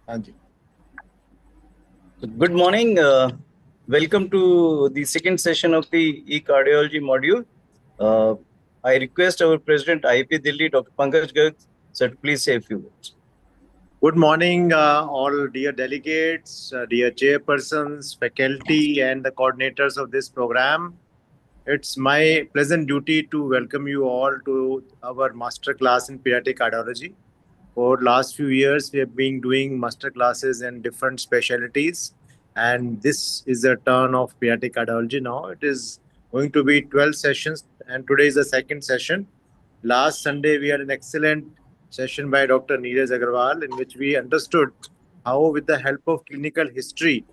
Anji. Good morning. Welcome to the second session of the e-Cardiology module. I request our President IIP Delhi, Dr. Pankaj Garg, sir, to please say a few words. Good morning, all dear delegates, dear chairpersons, faculty, and the coordinators of this program. It's my pleasant duty to welcome you all to our master class in pediatric cardiology. For last few years, we have been doing master classes in different specialties, and this is a turn of pediatric cardiology now. It is going to be 12 sessions, and today is the second session. Last Sunday, we had an excellent session by Dr. Neeraj Agarwal in which we understood how, with the help of clinical history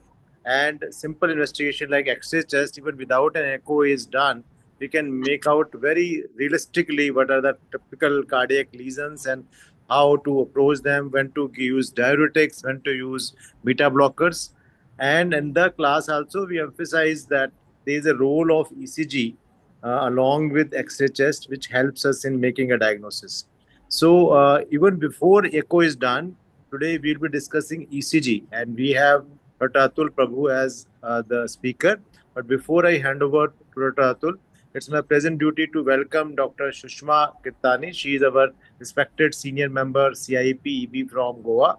and simple investigation like X-ray test, even without an echo is done, we can make out very realistically what are the typical cardiac lesions and how to approach them, when to use diuretics, when to use beta blockers. And in the class also, we emphasize that there is a role of ECG along with X-ray chest, which helps us in making a diagnosis. So even before echo is done, today we'll be discussing ECG, and we have Dr. Atul Prabhu as the speaker. But before I hand over to Dr. Atul, it's my present duty to welcome Dr. Sushma Kirtani. She is our respected senior member, CIP EB from Goa.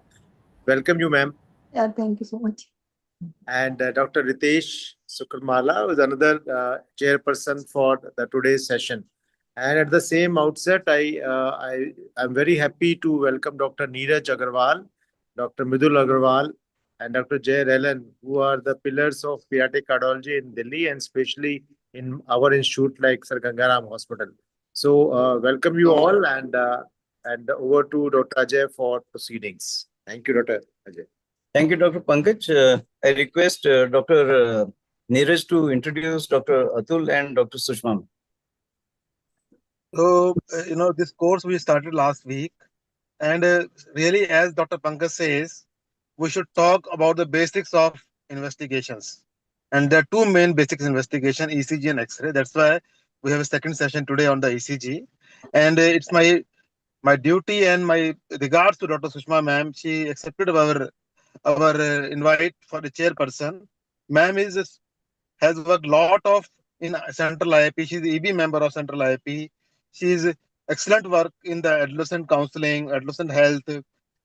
Welcome you, ma'am. Yeah, thank you so much. And Dr. Ritesh Sukarmala is another chairperson for the today's session. And at the same outset, I am very happy to welcome Dr. Neeraj Agarwal, Dr. Midul Agarwal, and Dr. Jay Relan, who are the pillars of pediatric cardiology in Delhi and especially in our institute like Sir Gangaram Hospital. So welcome you all, and over to Dr. Ajay for proceedings. Thank you, Dr. Ajay. Thank you, Dr. Pankaj. I request Dr. Neeraj to introduce Dr. Atul and Dr. Sushma. So, this course we started last week, and really, as Dr. Pankaj says, we should talk about the basics of investigations. And there are two main basics investigation, ECG and X-ray. That's why we have a second session today on the ECG. And it's my duty and my regards to Dr. Sushma ma'am. She accepted our invite for the chairperson. Ma'am has worked lot of in Central IIP. She's the EB member of Central IIP. She's excellent work in the adolescent counseling, adolescent health,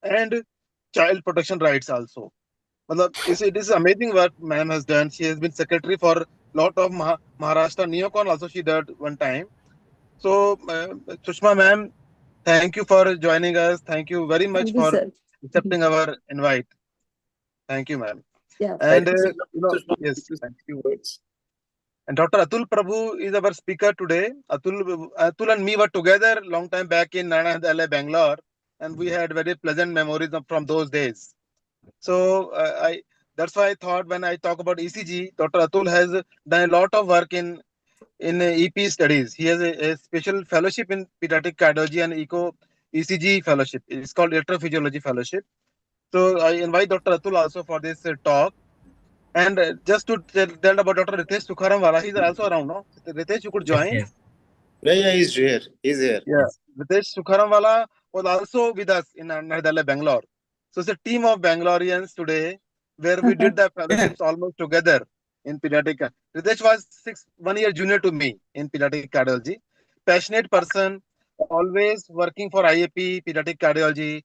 and child protection rights also. It is amazing what ma'am has done. She has been secretary for lot of Maharashtra Neocon also she did one time. So, Sushma ma'am, thank you for joining us. Thank you very much Thank you, for sir. accepting our invite. Thank you, ma'am. Yeah. And Sushma, yes, a few words. and Dr. Atul Prabhu is our speaker today. Atul and me were together long time back in Nana Bangalore, and we had very pleasant memories from those days. So I that's why I thought when I talk about ECG, Dr. Atul has done a lot of work in EP studies. He has a special fellowship in pediatric cardiology and eco ECG fellowship. It's called electrophysiology fellowship. So I invite Dr. Atul also for this talk. And just to tell about Dr. Ritesh Sukharamwala, he's also around, no? Ritesh, you could join. Yes. Yeah, he's here. He's here. Yeah. Ritesh Sukharamwala was also with us in Nardala, Bangalore. So it's a team of Bangaloreans today where we did the fellowships almost together in pediatric. Ritesh was 1 year junior to me in pediatric cardiology. Passionate person, always working for IAP, pediatric cardiology.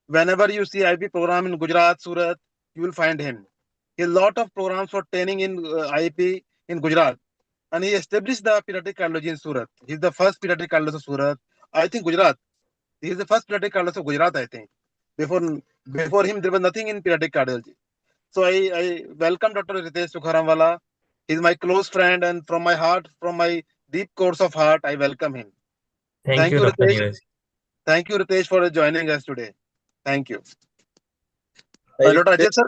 Whenever you see IAP program in Gujarat, Surat, you will find him. A lot of programs for training in IAP in Gujarat. And he established the pediatric cardiology in Surat. He's the first pediatric cardiologist of Surat. I think Gujarat. He is the first pediatric cardiologist of Gujarat, I think. Before him, there was nothing in pediatric cardiology. So I welcome Dr. Ritesh Sukharamwala. He's my close friend, and from my heart, from my deep course of heart, I welcome him. Thank you, Dr. Ritesh. Neeraj. Thank you, Ritesh, for joining us today. Thank you. Dr. Ajay sir,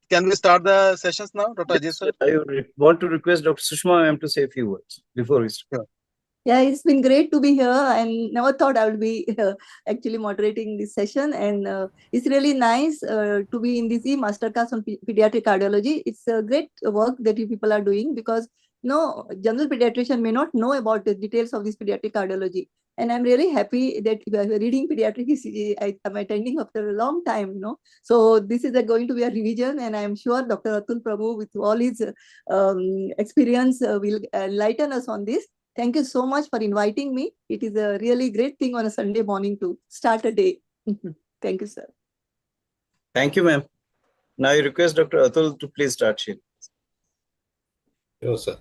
can we start the sessions now, Dr. Ajay sir? I want to request Dr. Sushma ma'am to say a few words before we start. Yeah, it's been great to be here. I never thought I would be actually moderating this session, and it's really nice to be in this masterclass on pediatric cardiology. It's a great work that you people are doing because general pediatrician may not know about the details of this pediatric cardiology. And I'm really happy that we are reading pediatric ECG. I'm attending after a long time, So this is going to be a revision, and I'm sure Dr. Atul PRABHU, with all his experience, will enlighten us on this. Thank you so much for inviting me. It is a really great thing on a Sunday morning to start a day. Thank you, sir. Thank you, ma'am. Now I request Dr. Atul to please start sharing. Sure, sir.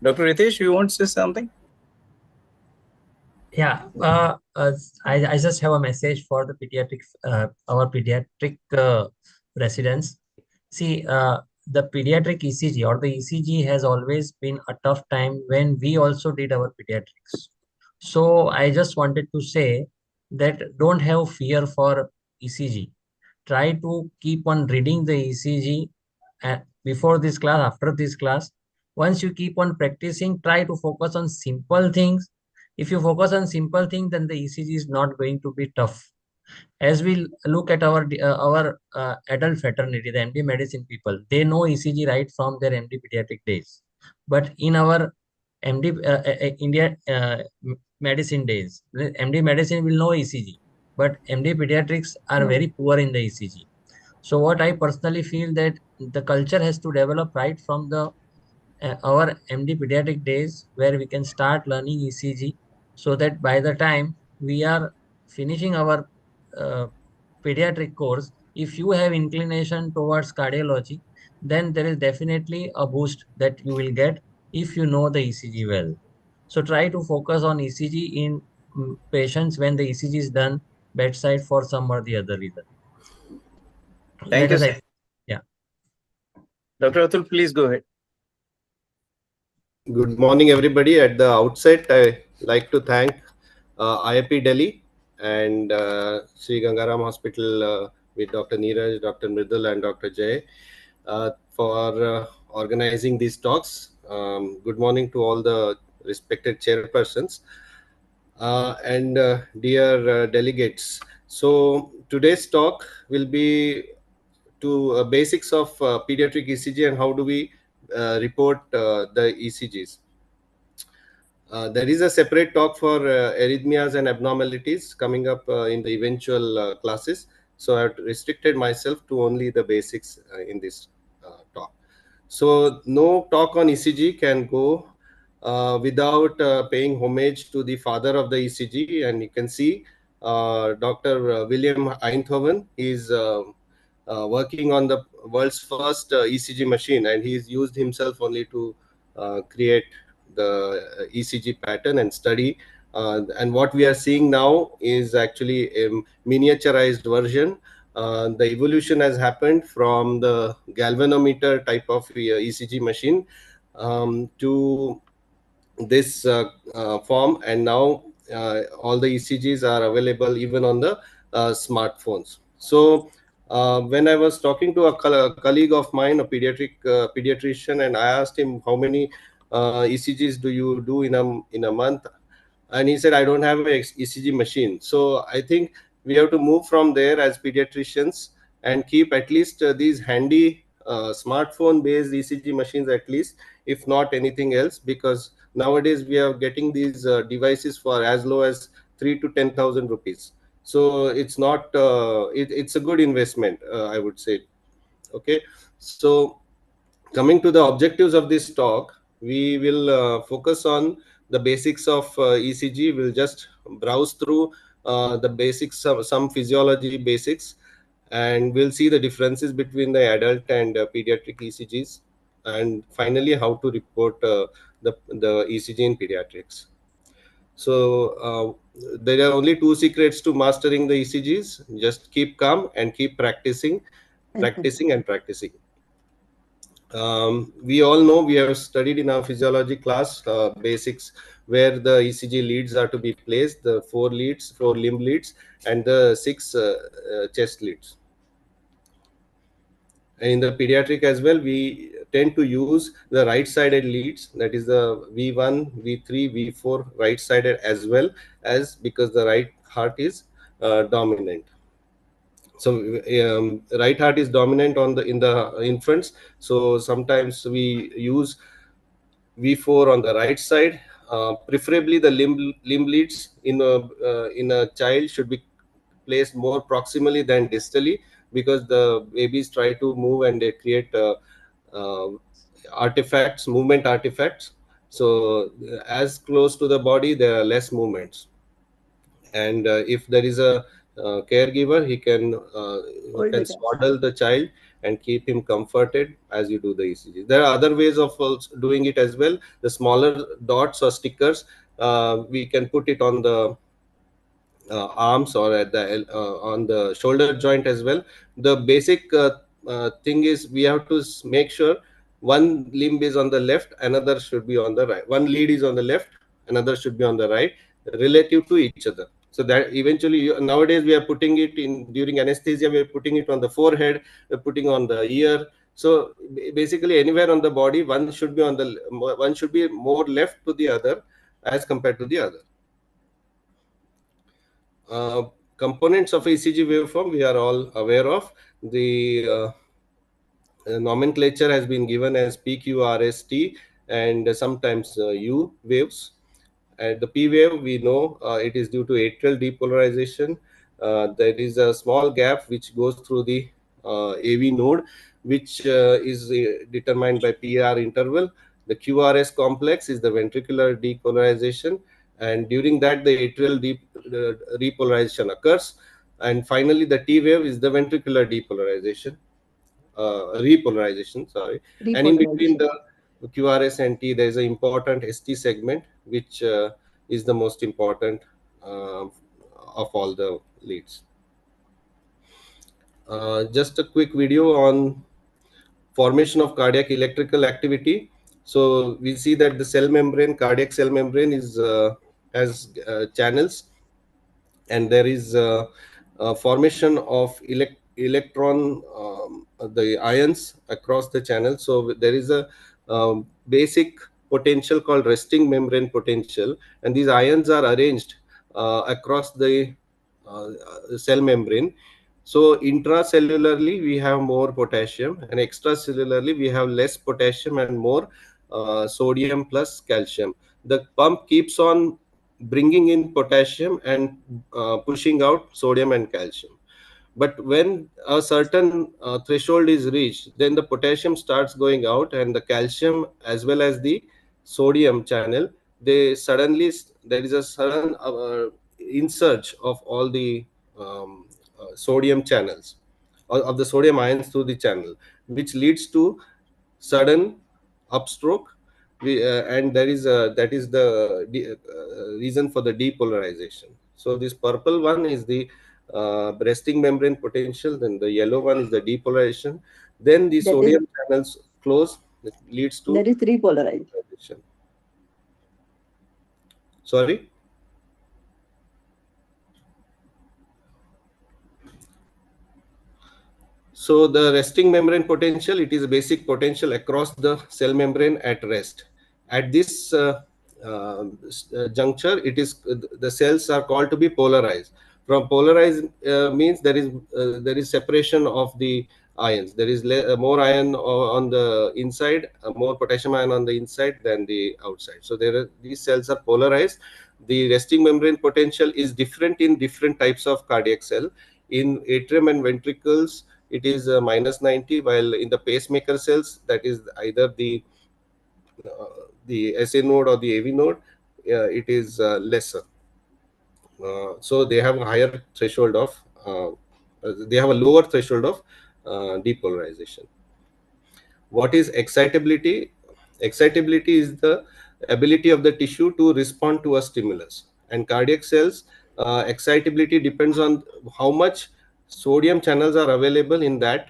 Dr. Ritesh, you want to say something? Yeah, I just have a message for the pediatric, our pediatric residents. See, the pediatric ECG or the ECG has always been a tough time when we also did our pediatrics. So I just wanted to say that don't have fear for ECG. Try to keep on reading the ECG before this class, after this class. Once you keep on practicing, try to focus on simple things. If you focus on simple things, then the ECG is not going to be tough. As we look at our adult fraternity, the MD medicine people, they know ECG right from their MD pediatric days. But in our MD India medicine days, MD medicine will know ECG, but MD pediatrics are very poor in the ECG. So what I personally feel that the culture has to develop right from the our MD pediatric days, where we can start learning ECG, so that by the time we are finishing our uh, pediatric course, if you have inclination towards cardiology, then there is definitely a boost that you will get if you know the ECG well. So try to focus on ECG in patients when the ECG is done bedside for some or the other reason. Thank you, sir. Yeah. Dr. Atul, please go ahead. Good morning, everybody. At the outset, I like to thank IIP Delhi and Sri Gangaram Hospital with Dr. Neeraj, Dr. Mridul, and Dr. Jay for organizing these talks. Good morning to all the respected chairpersons and dear delegates. So today's talk will be to basics of pediatric ECG and how do we report the ECGs. There is a separate talk for arrhythmias and abnormalities coming up in the eventual classes. So I've restricted myself to only the basics in this talk. So no talk on ECG can go without paying homage to the father of the ECG. And you can see Dr. William Einthoven is working on the world's first ECG machine, and he's used himself only to create the ECG pattern and study. And what we are seeing now is actually a miniaturized version. The evolution has happened from the galvanometer type of ECG machine to this form, and now all the ECGs are available even on the smartphones. So when I was talking to a colleague of mine, a pediatrician, and I asked him how many ECGs do you do in a month, and he said I don't have an ECG machine. So I think we have to move from there as pediatricians and keep at least these handy smartphone based ECG machines, at least, if not anything else, because nowadays we are getting these devices for as low as 3 to 10,000 rupees. So it's not it's a good investment, I would say. Okay, so coming to the objectives of this talk, we will focus on the basics of ECG. We'll just browse through the basics of some physiology basics, and we'll see the differences between the adult and pediatric ECGs, and finally how to report the ECG in pediatrics. So there are only two secrets to mastering the ECGs. Just keep calm and keep practicing. We all know, we have studied in our physiology class basics, where the ECG leads are to be placed, the four limb leads, and the six chest leads. And in the pediatric as well, we tend to use the right-sided leads, that is the V1, V3, V4 right-sided, as well as because the right heart is dominant. So right heart is dominant in the infants. So sometimes we use V4 on the right side. Preferably the limb leads in a child should be placed more proximally than distally, because the babies try to move and they create uh, movement artifacts. So as close to the body, there are less movements. And if there is a caregiver, he Hold can the child. swaddle the child and keep him comforted as you do the ECG. There are other ways of also doing it as well. The smaller dots or stickers, we can put it on the arms or at the on the shoulder joint as well. The basic thing is we have to make sure one limb is on the left, another should be on the right. One lead is on the left, another should be on the right, relative to each other. So that eventually nowadays we are putting it in during anesthesia, we are putting it on the forehead, we're putting on the ear. So basically anywhere on the body, one should be more left to the other as compared to the other. Components of ECG waveform we are all aware of. The nomenclature has been given as PQRST and sometimes U waves. And the P wave, we know it is due to atrial depolarization. There is a small gap which goes through the AV node, which is determined by PR interval. The QRS complex is the ventricular depolarization, and during that the atrial repolarization occurs. And finally, the T wave is the ventricular repolarization. Sorry, and in between the QRS and T, there is an important ST segment, which is the most important of all the leads. Just a quick video on formation of cardiac electrical activity. So we see that the cell membrane, cardiac cell membrane, has channels, and there is formation of electron, the ions across the channel. So there is a basic potential called resting membrane potential, and these ions are arranged across the cell membrane. So intracellularly we have more potassium, and extracellularly we have less potassium and more sodium plus calcium. The pump keeps on bringing in potassium and pushing out sodium and calcium. But when a certain threshold is reached, then the potassium starts going out, and the calcium as well as the sodium channel, there is a sudden insurge of all the sodium channels, of the sodium ions through the channel, which leads to sudden upstroke. And that is the reason for the depolarization. So this purple one is the resting membrane potential, then the yellow one is the depolarization, then the sodium channels close, that leads to that is repolarization. Sorry. So the resting membrane potential, it is a basic potential across the cell membrane at rest. At this juncture, the cells are called to be polarized. From polarized means there is separation of the ions. There is more ion on the inside, more potassium ion on the inside than the outside. So these cells are polarized. The resting membrane potential is different in different types of cardiac cell. In atrium and ventricles, it is -90, while in the pacemaker cells, that is either the SA node or the AV node, it is lesser. So they have a higher threshold of, they have a lower threshold of depolarization. What is excitability? Excitability is the ability of the tissue to respond to a stimulus. And cardiac cells, excitability depends on how much sodium channels are available in that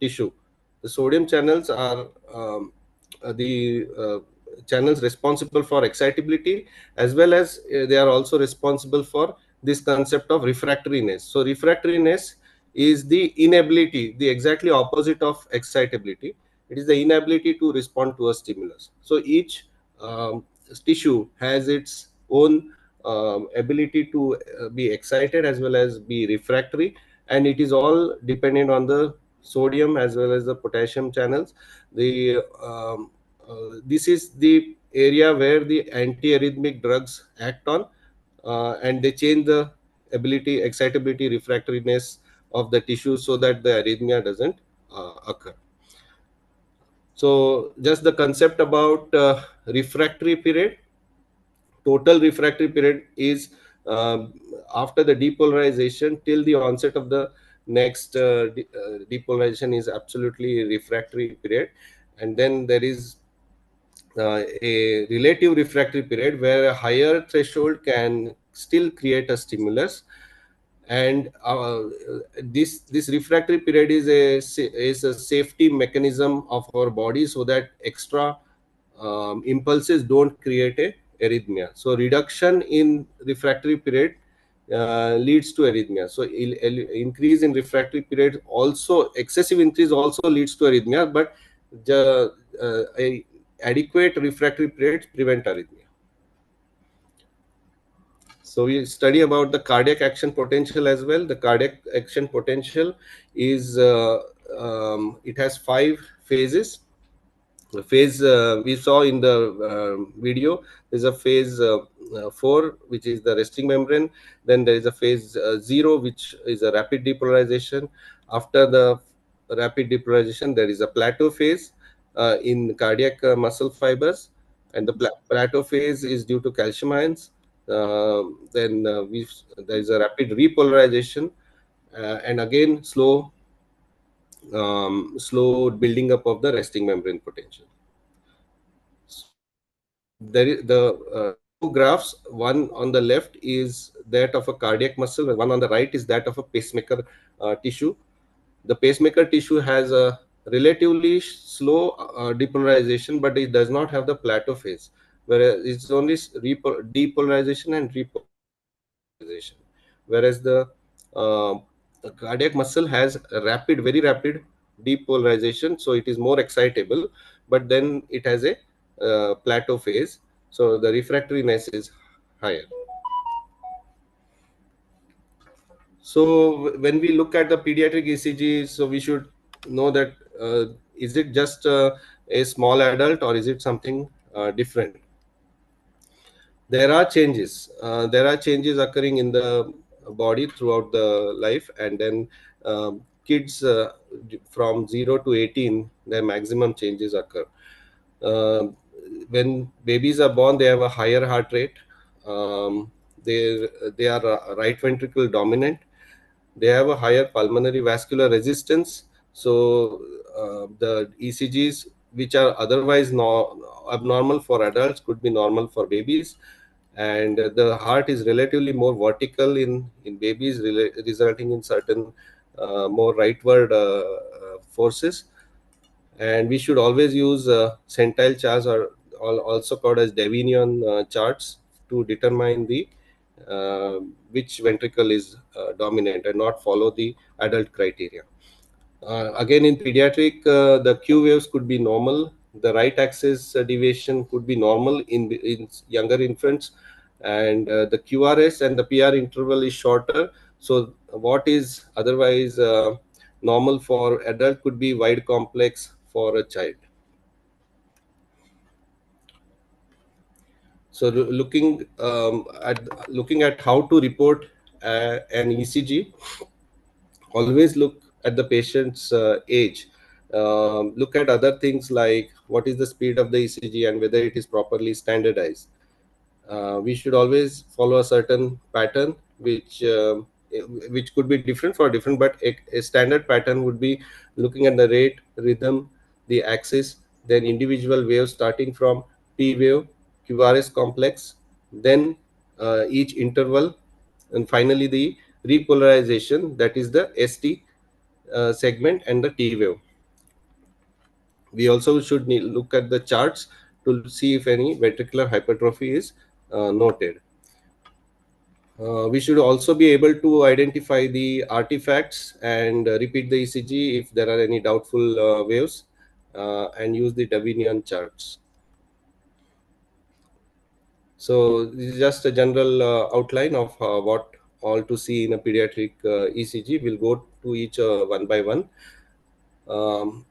tissue. The sodium channels are the channels responsible for excitability, as well as they are also responsible for this concept of refractoriness. So refractoriness is the inability, the exactly opposite of excitability. It is the inability to respond to a stimulus. So each tissue has its own ability to be excited as well as be refractory, and it is all dependent on the sodium as well as the potassium channels. This is the area where the antiarrhythmic drugs act on, and they change the ability, excitability, refractoriness of the tissue so that the arrhythmia doesn't occur. So just the concept about refractory period. Total refractory period is after the depolarization till the onset of the next depolarization is absolutely refractory period. And then there is a relative refractory period where a higher threshold can still create a stimulus. And this refractory period is a safety mechanism of our body so that extra impulses don't create a arrhythmia. So reduction in refractory period leads to arrhythmia. So increase in refractory period also, excessive increase also leads to arrhythmia, but a adequate refractory period prevent arrhythmia. So we study about the cardiac action potential as well. The cardiac action potential is it has 5 phases. The phase we saw in the video, there's a phase 4, which is the resting membrane. Then there is a phase 0, which is a rapid depolarization. After the rapid depolarization, there is a plateau phase in cardiac muscle fibers, and the plateau phase is due to calcium ions. Then there is a rapid repolarization, and again slow building up of the resting membrane potential. There is the 2 graphs. One on the left is that of a cardiac muscle, and one on the right is that of a pacemaker tissue. The pacemaker tissue has a relatively slow depolarization, but it does not have the plateau phase, whereas it's only depolarization and repolarization. Whereas the cardiac muscle has a very rapid depolarization, so it is more excitable, but then it has a plateau phase, so the refractoriness is higher. So when we look at the pediatric ECG, so we should know that is it just a small adult or is it something different? There are changes. There are changes occurring in the body throughout the life, and then kids from 0 to 18, their maximum changes occur. When babies are born, they have a higher heart rate. They are right ventricle dominant. They have a higher pulmonary vascular resistance. So the ECGs, which are otherwise abnormal for adults, could be normal for babies. And the heart is relatively more vertical in babies, resulting in certain more rightward forces. And we should always use centile charts, or also called as Davinian charts, to determine the which ventricle is dominant and not follow the adult criteria. Again, in pediatric, the Q waves could be normal. The right axis deviation could be normal in younger infants, and the QRS and the PR interval is shorter. So what is otherwise normal for adult could be wide complex for a child. So looking at how to report an ECG, always look at the patient's age. Look at other things like what is the speed of the ECG and whether it is properly standardized. We should always follow a certain pattern, which could be different for different, but a standard pattern would be looking at the rate, rhythm, the axis, then individual waves starting from P wave, QRS complex, then each interval, and finally the repolarization, that is the ST segment, and the T wave. We also should look at the charts to see if any ventricular hypertrophy is noted. We should also be able to identify the artifacts and repeat the ECG if there are any doubtful waves, and use the Davinian charts. So this is just a general outline of what all to see in a pediatric ECG. We'll go to each one by one.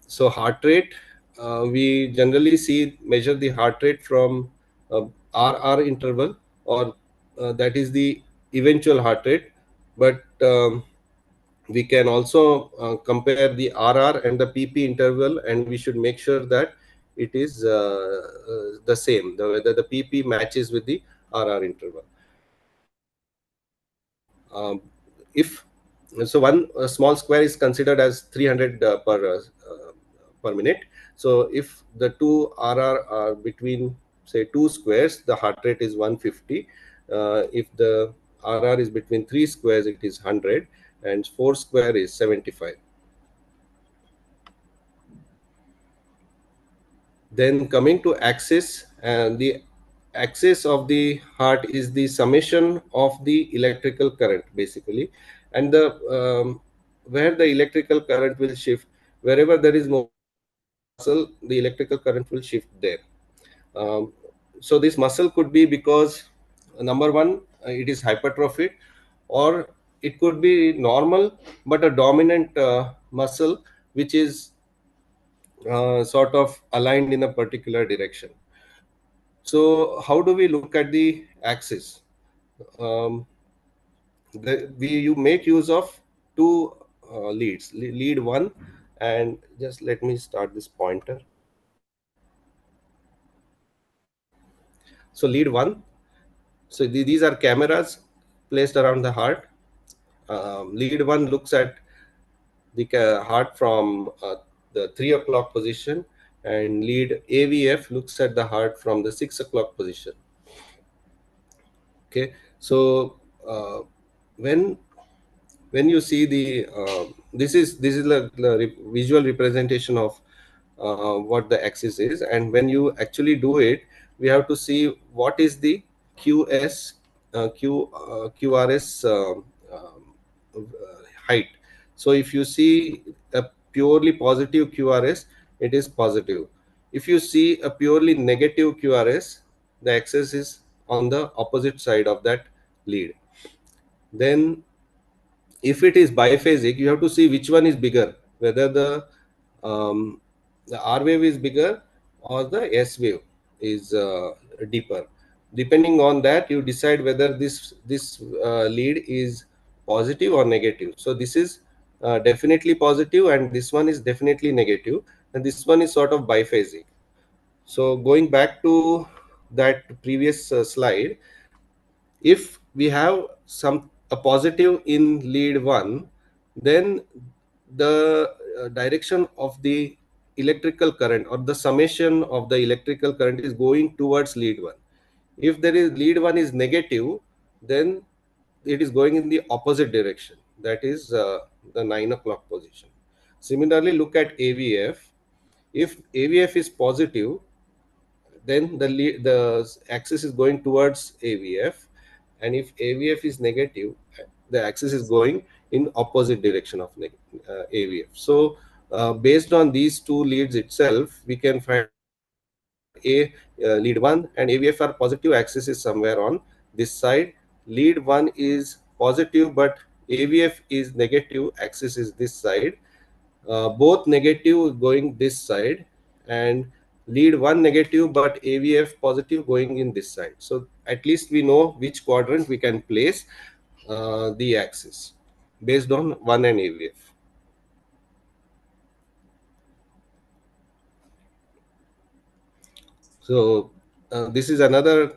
So heart rate, we generally measure the heart rate from RR interval, or that is the eventual heart rate. But we can also compare the RR and the PP interval, and we should make sure that it is the same, whether the PP matches with the RR interval. If so, one small square is considered as 300 per minute. So if the two RR are between, say, 2 squares, the heart rate is 150. If the RR is between 3 squares, it is 100, and 4 square is 75. Then coming to axis, and the axis of the heart is the summation of the electrical current, basically, and the where the electrical current will shift, wherever there is muscle, the electrical current will shift there. So this muscle could be because number one, it is hypertrophied, or it could be normal but a dominant muscle which is sort of aligned in a particular direction. So how do we look at the axis? Um, you make use of two leads, lead one, and just let me start this pointer. So lead one, so these are cameras placed around the heart. Lead one looks at the heart from the 3 o'clock position, and lead AVF looks at the heart from the 6 o'clock position. Okay, so when you see the this is the visual representation of what the axis is, and when you actually do it, we have to see what is the QRS height. So if you see a purely positive QRS, it is positive. If you see a purely negative QRS, the axis is on the opposite side of that lead. Then if it is biphasic, you have to see which one is bigger, whether the R wave is bigger or the S wave is deeper. Depending on that, you decide whether this lead is positive or negative. So this is definitely positive, and this one is definitely negative, and this one is sort of biphasic. So going back to that previous slide, if we have a positive in lead one, then the direction of the electrical current, or the summation of the electrical current, is going towards lead one. If there is lead one is negative, then it is going in the opposite direction, that is the 9 o'clock position. Similarly, look at AVF. If AVF is positive, then the axis is going towards AVF, and if AVF is negative, the axis is going in opposite direction of AVF. So based on these two leads itself, we can find lead 1 and AVF are positive, axis is somewhere on this side. Lead 1 is positive but AVF is negative, axis is this side. Both negative going this side, and lead 1 negative but AVF positive going in this side. So at least we know which quadrant we can place the axis based on 1 and AVF. So this is another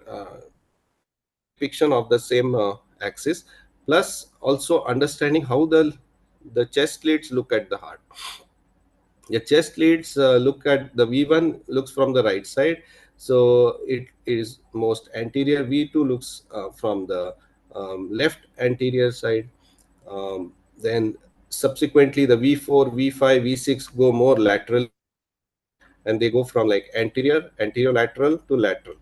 depiction of the same axis, plus also understanding how the chest leads look at the heart. The chest leads look at the V1 looks from the right side, so it is most anterior. V2 looks from the left anterior side. Then subsequently the V4, V5, V6 go more lateral, and they go from like anterior lateral to lateral.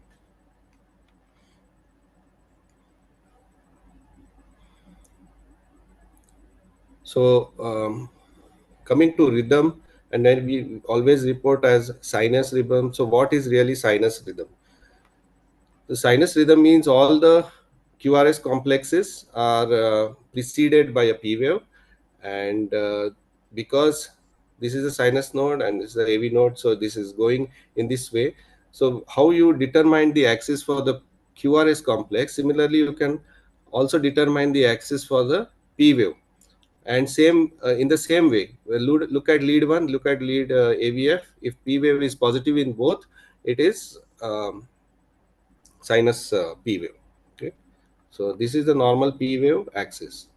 So coming to rhythm, and then we always report as sinus rhythm. So what is really sinus rhythm? The sinus rhythm means all the QRS complexes are preceded by a P wave, and because this is a sinus node and this is a AV node, so this is going in this way. So how you determine the axis for the QRS complex, similarly you can also determine the axis for the P wave. And same in the same way, look at lead 1, look at lead AVF. If P wave is positive in both, it is sinus P wave. Okay, so this is the normal P wave axis.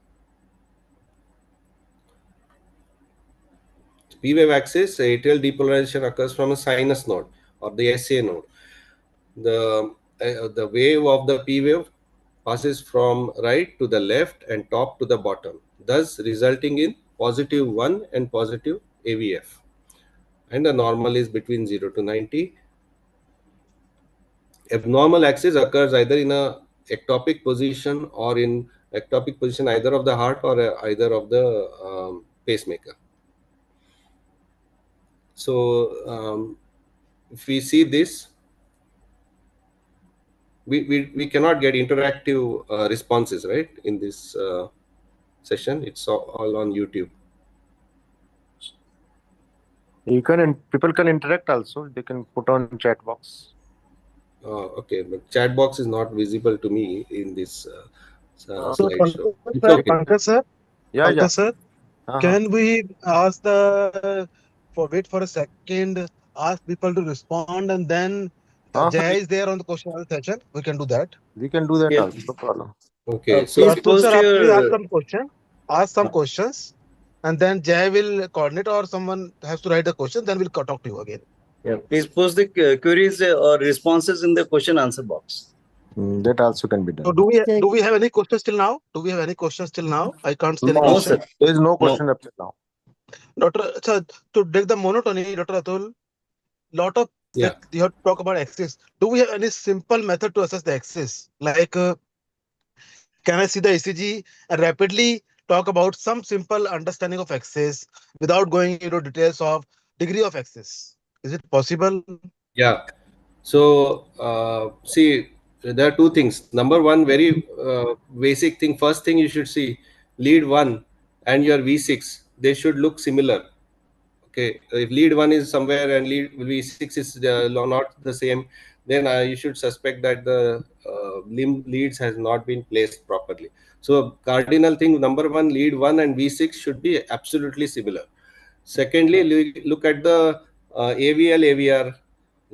P wave axis, atrial depolarization occurs from a sinus node or the SA node. The wave of the P wave passes from right to the left and top to the bottom, thus resulting in positive 1 and positive AVF. And the normal is between 0 to 90. Abnormal axis occurs either in a ectopic position or in ectopic position either of the heart or either of the pacemaker. So if we see this, we cannot get interactive responses, right, in this session. It's all on YouTube. You can, people can interact also. They can put on chat box. Okay, but chat box is not visible to me in this So slideshow. Pankaj sir, Yeah, yeah. Sir, can we ask wait for a second, ask people to respond, and then Jay is there on the question and answer session. We can do that. We can do that Yeah. also, no problem. Okay, So so Atul sir, please ask your some question. Ask some questions, and then Jay will coordinate, or someone has to write the question. Then we'll talk to you again. yeah, please post the queries or responses in the question answer box. That also can be done. So do we have any questions till now? Do we have any questions till now? I can't see any No, question. sir. There is no question up till now. Doctor, so to break the monotony, Dr. Atul, lot of yeah, you have to talk about axis. Do we have any simple method to assess the axis? Like, can I see the ECG and rapidly talk about some simple understanding of axis without going into details of degree of axis? Is it possible? yeah. So see, there are two things. Number one, very basic thing. First thing you should see, lead 1 and your V6, they should look similar. Okay, if lead 1 is somewhere and lead V6 is not the same, then you should suspect that the limb leads has not been placed properly. So cardinal thing, number one, lead 1 and V6 should be absolutely similar. Secondly, look at the AVL AVR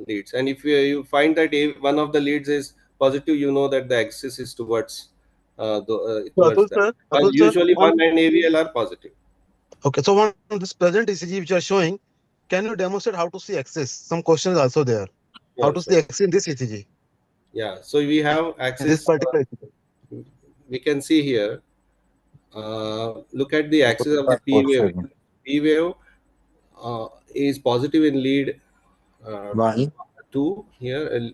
leads, and if you find that one of the leads is positive, you know that the axis is towards So towards that. Usually one and AVL are positive. Okay, so on this present ECG which you are showing, can you demonstrate how to see axis? Some questions also there. How to see axis in this ECG? Yeah, so we have In this axis. particular ECG. We can see here. Look at the axis of the P wave. P wave is positive in lead 2 here,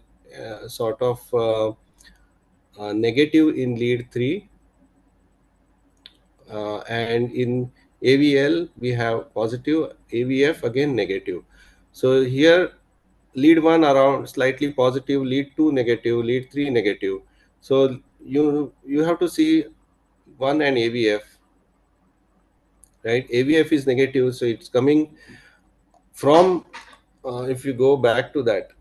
sort of negative in lead 3, and in AVL we have positive, AVF again negative. So here lead 1 around slightly positive, lead 2 negative, lead 3 negative. So you have to see 1 and AVF, right? AVF is negative, so it's coming from if you go back to that,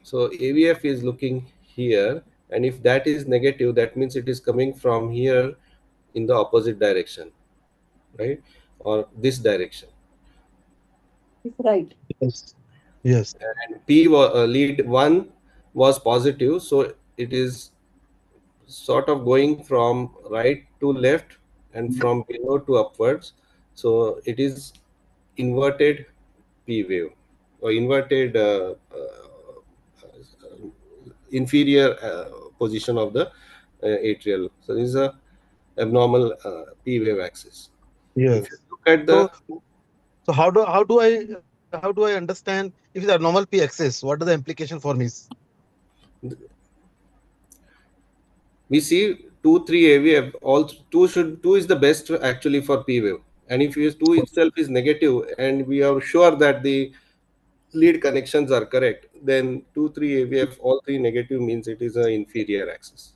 so AVF is looking here, and if that is negative, that means it is coming from here in the opposite direction, right, or this direction. Right. Yes. Yes. And lead 1 was positive, so it is sort of going from right to left and from below to upwards. So it is inverted P wave or inverted inferior position of the atrial. So this is a abnormal P wave axis. Yes. If you look at the so how do I understand if it's a normal P axis? What are the implication for me? We see 2, 3 AVF. All 2 is the best actually for P wave. And if 2 itself is negative, and we are sure that the lead connections are correct, then 2, 3 AVF, all 3 negative means it is an inferior axis.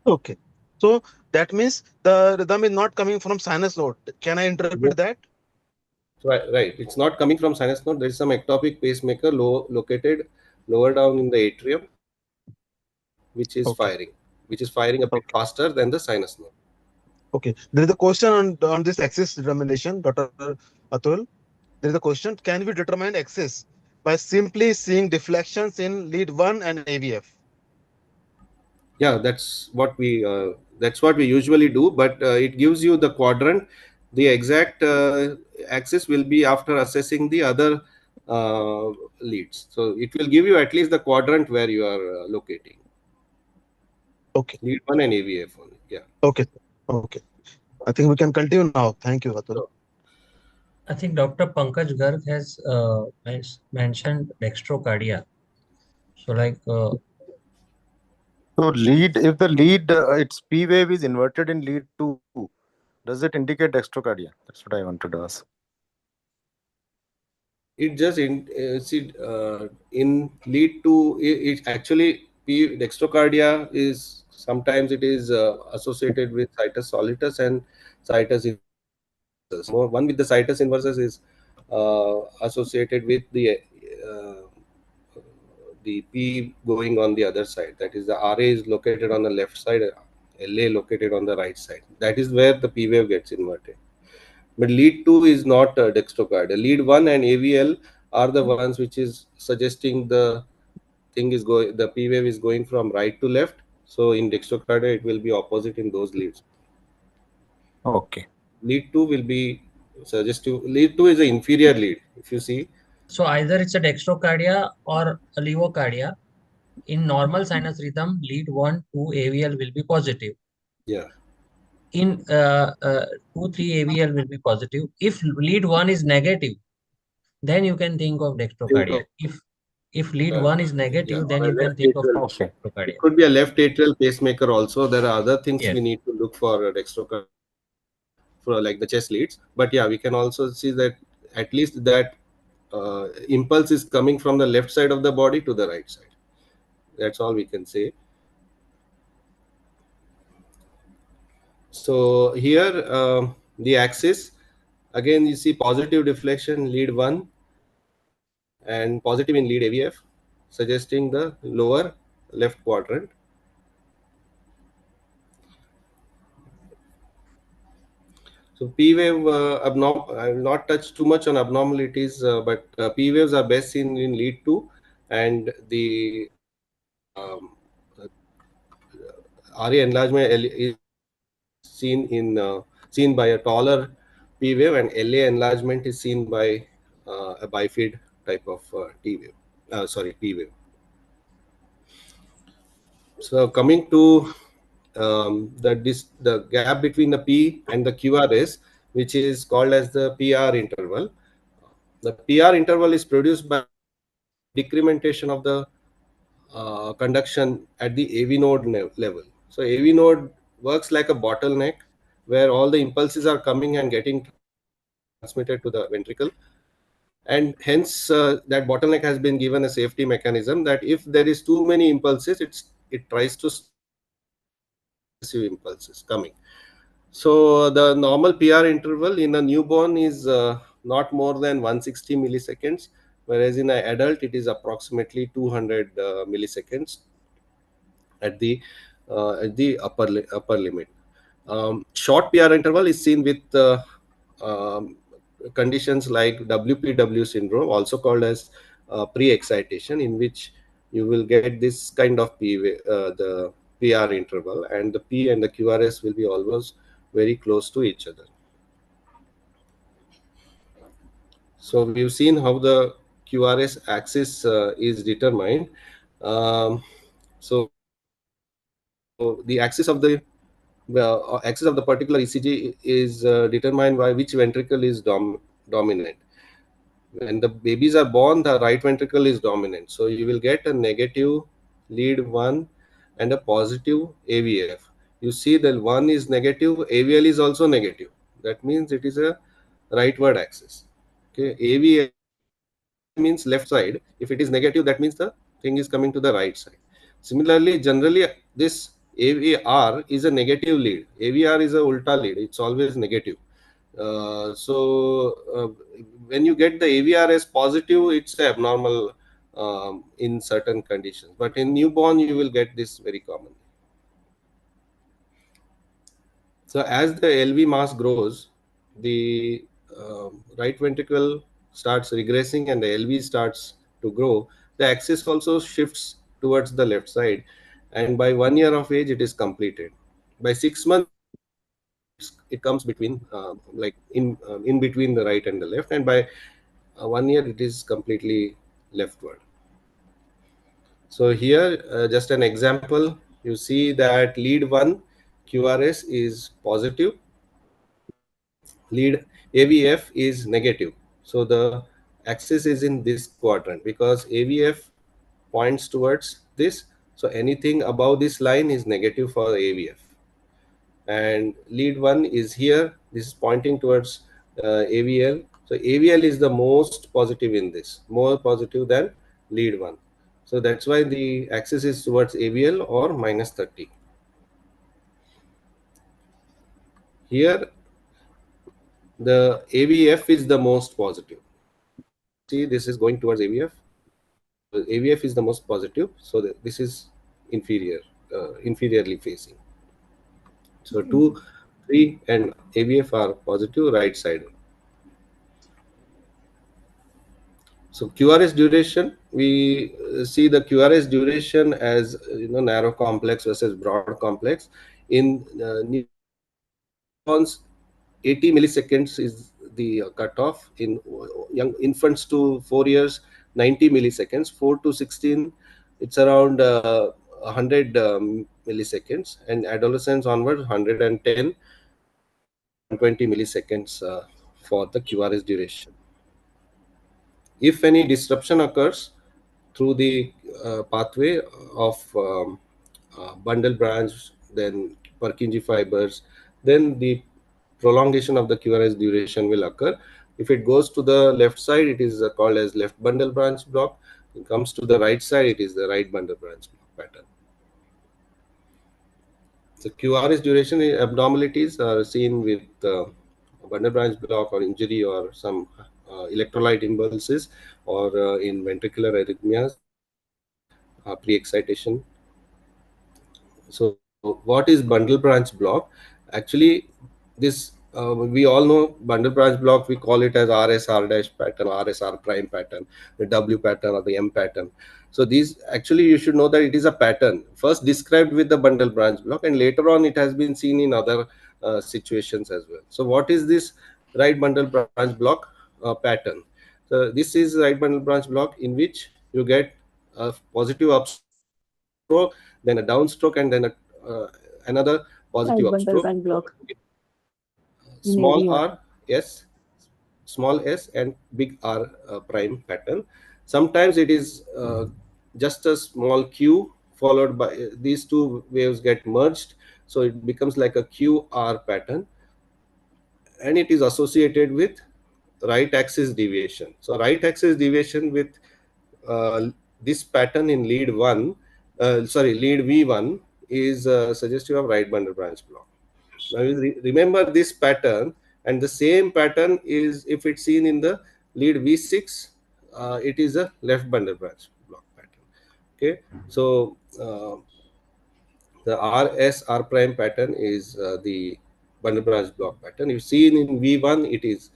Okay. So that means the rhythm is not coming from sinus node. Can I interpret that? Right. It's not coming from sinus node. There is some ectopic pacemaker located lower down in the atrium, which is Okay. firing, a bit Okay. faster than the sinus node. Okay. There is a question on this axis determination, Dr. Atul. There is a question: can we determine axis by simply seeing deflections in lead 1 and AVF? Yeah, that's what we usually do, but it gives you the quadrant. The exact axis will be after assessing the other uh, leads, so it will give you at least the quadrant where you are locating Okay. lead 1 and AVF only. Yeah. Okay. Okay. I think we can continue now. Thank you, Atul. So, I think Dr. Pankaj Garg has mentioned dextrocardia. So, like, So lead, if the lead, its P wave is inverted in lead 2, does it indicate dextrocardia? That's what I wanted to ask. it just in lead to it actually dextrocardia is sometimes it is associated with situs solitus and situs inversus. More one with the situs inversus is associated with uh, the P going on the other side. That is, the RA is located on the left side, LA located on the right side. That is where the P wave gets inverted. But lead 2 is not dextrocardia. Lead 1 and AVL are the ones which is suggesting the P wave is going from right to left. So in dextrocardia, it will be opposite in those leads. Okay. Lead 2 will be suggestive. Lead 2 is the inferior lead. If you see, so either it's a dextrocardia or a levocardia. In normal sinus rhythm, lead 1 to AVL will be positive. yeah, In 2, 3 AVL will be positive. If lead 1 is negative, then you can think of think dextrocardia. of If lead uh, 1 is yeah, negative, then or a you can left think of atrial. Okay. It dextrocardia. could be a left atrial pacemaker also. There are other things Yes. we need to look for dextrocardia for like the chest leads. But yeah, we can also see that at least that impulse is coming from the left side of the body to the right side. That's all we can say. So here the axis, again you see positive deflection lead 1 and positive in lead AVF, suggesting the lower left quadrant. So P wave I will not touch too much on abnormalities, but P waves are best seen in lead 2, and the um, RA enlargement is seen by a taller P wave, and LA enlargement is seen by a bifid type of T wave. P wave. So coming to the gap between the P and the QRS, which is called as the PR interval. The PR interval is produced by decrementation of the conduction at the AV node level. So AV node works like a bottleneck where all the impulses are coming and getting transmitted to the ventricle, and hence that bottleneck has been given a safety mechanism that if there is too many impulses, it tries to impulses coming. So the normal PR interval in a newborn is not more than 160 milliseconds, whereas in an adult it is approximately 200 milliseconds at the upper limit. Short PR interval is seen with conditions like WPW syndrome, also called as pre-excitation, in which you will get this kind of the PR interval, and the P and the QRS will be almost very close to each other. So we've seen how the QRS axis is determined. So the axis of the particular ECG is determined by which ventricle is dominant. When the babies are born, the right ventricle is dominant. So you will get a negative lead 1 and a positive AVF. You see that 1 is negative, AVL is also negative. That means it is a rightward axis. Okay, AVL means left side. If it is negative, that means the thing is coming to the right side. Similarly, generally this AVR is a negative lead. AVR is a ulta lead. It's always negative. When you get the AVR as positive, it's abnormal in certain conditions. But in newborn, you will get this very common. So as the LV mass grows, the right ventricle starts regressing and the LV starts to grow. The axis also shifts towards the left side, and by 1 year of age, it is completed. By 6 months, it comes between, in between the right and the left, and by 1 year, it is completely leftward. So here, just an example, you see that lead 1 QRS is positive, lead AVF is negative. So the axis is in this quadrant because AVF points towards this. So anything above this line is negative for AVF. And lead 1 is here. This is pointing towards AVL. So AVL is the most positive in this, more positive than lead 1. So that's why the axis is towards AVL or minus 30. Here, the AVF is the most positive. See, this is going towards AVF. AVF is the most positive, so this is inferiorly facing. So 2, 3, and AVF are positive right side. So QRS duration, we see the QRS duration as narrow complex versus broad complex. In newborns, 80 milliseconds is the cutoff. In young infants to 4 years, 90 milliseconds. 4 to 16, it's around 100 milliseconds, and adolescents onwards 110 to 120 milliseconds for the QRS duration. If any disruption occurs through the pathway of bundle branch, then Purkinje fibers, then the prolongation of the QRS duration will occur. If it goes to the left side, it is called as left bundle branch block. It comes to the right side, it is the right bundle branch block pattern. So QRS duration abnormalities are seen with bundle branch block or injury or some electrolyte impulses or in ventricular arrhythmias, pre-excitation. So what is bundle branch block? Actually, this we all know bundle branch block. We call it as RSR dash pattern, RSR prime pattern, the W pattern or the M pattern. So these actually you should know that it is a pattern first described with the bundle branch block, and later on it has been seen in other situations as well. So what is this right bundle branch block pattern? So this is right bundle branch block in which you get a positive upstroke, then a downstroke, and then another positive Right bundle upstroke. branch block. Small AVR. r, s, small s, and big R prime pattern. Sometimes it is just a small q followed by these two waves get merged, so it becomes like a QR pattern, and it is associated with right axis deviation. So right axis deviation with this pattern in lead lead V1 is suggestive of right bundle branch block. Now you remember this pattern, and the same pattern is if it's seen in the lead V6, it is a left bundle branch block pattern. Okay, so the R prime pattern is the bundle branch block pattern. You've seen in V1, it is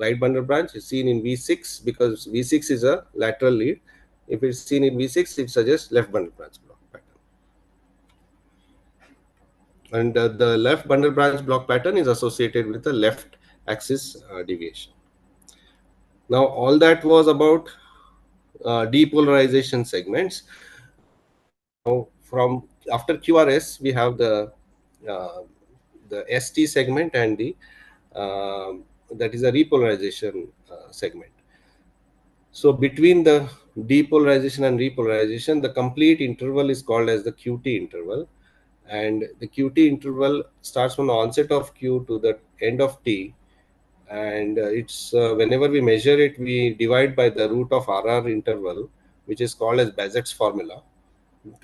right bundle branch is seen in V6 because V6 is a lateral lead. If it's seen in V6, it suggests left bundle branch block pattern. And the left bundle branch block pattern is associated with the left axis deviation. Now, all that was about depolarization segments. Now, from after QRS, we have the ST segment and the that is a repolarization segment. So between the depolarization and repolarization, the complete interval is called as the QT interval. And the QT interval starts from the onset of Q to the end of T. And it's whenever we measure it, we divide by the root of RR interval, which is called as Bazet's formula.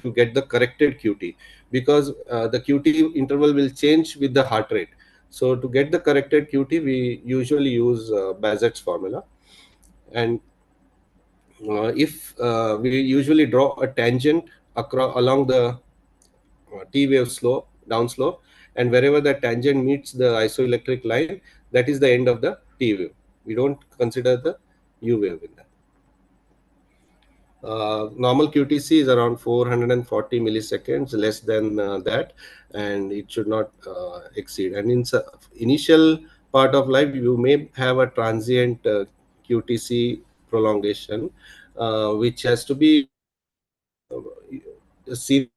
to get the corrected QT, because the QT interval will change with the heart rate. So to get the corrected QT, we usually use Bazzett's formula. And if we usually draw a tangent across along the T wave slope, down slope, and wherever that tangent meets the isoelectric line, that is the end of the T wave. We don't consider the U wave in that. Normal QTC is around 440 milliseconds, less than that, and it should not exceed. And in initial part of life, you may have a transient QTC prolongation, which has to be seen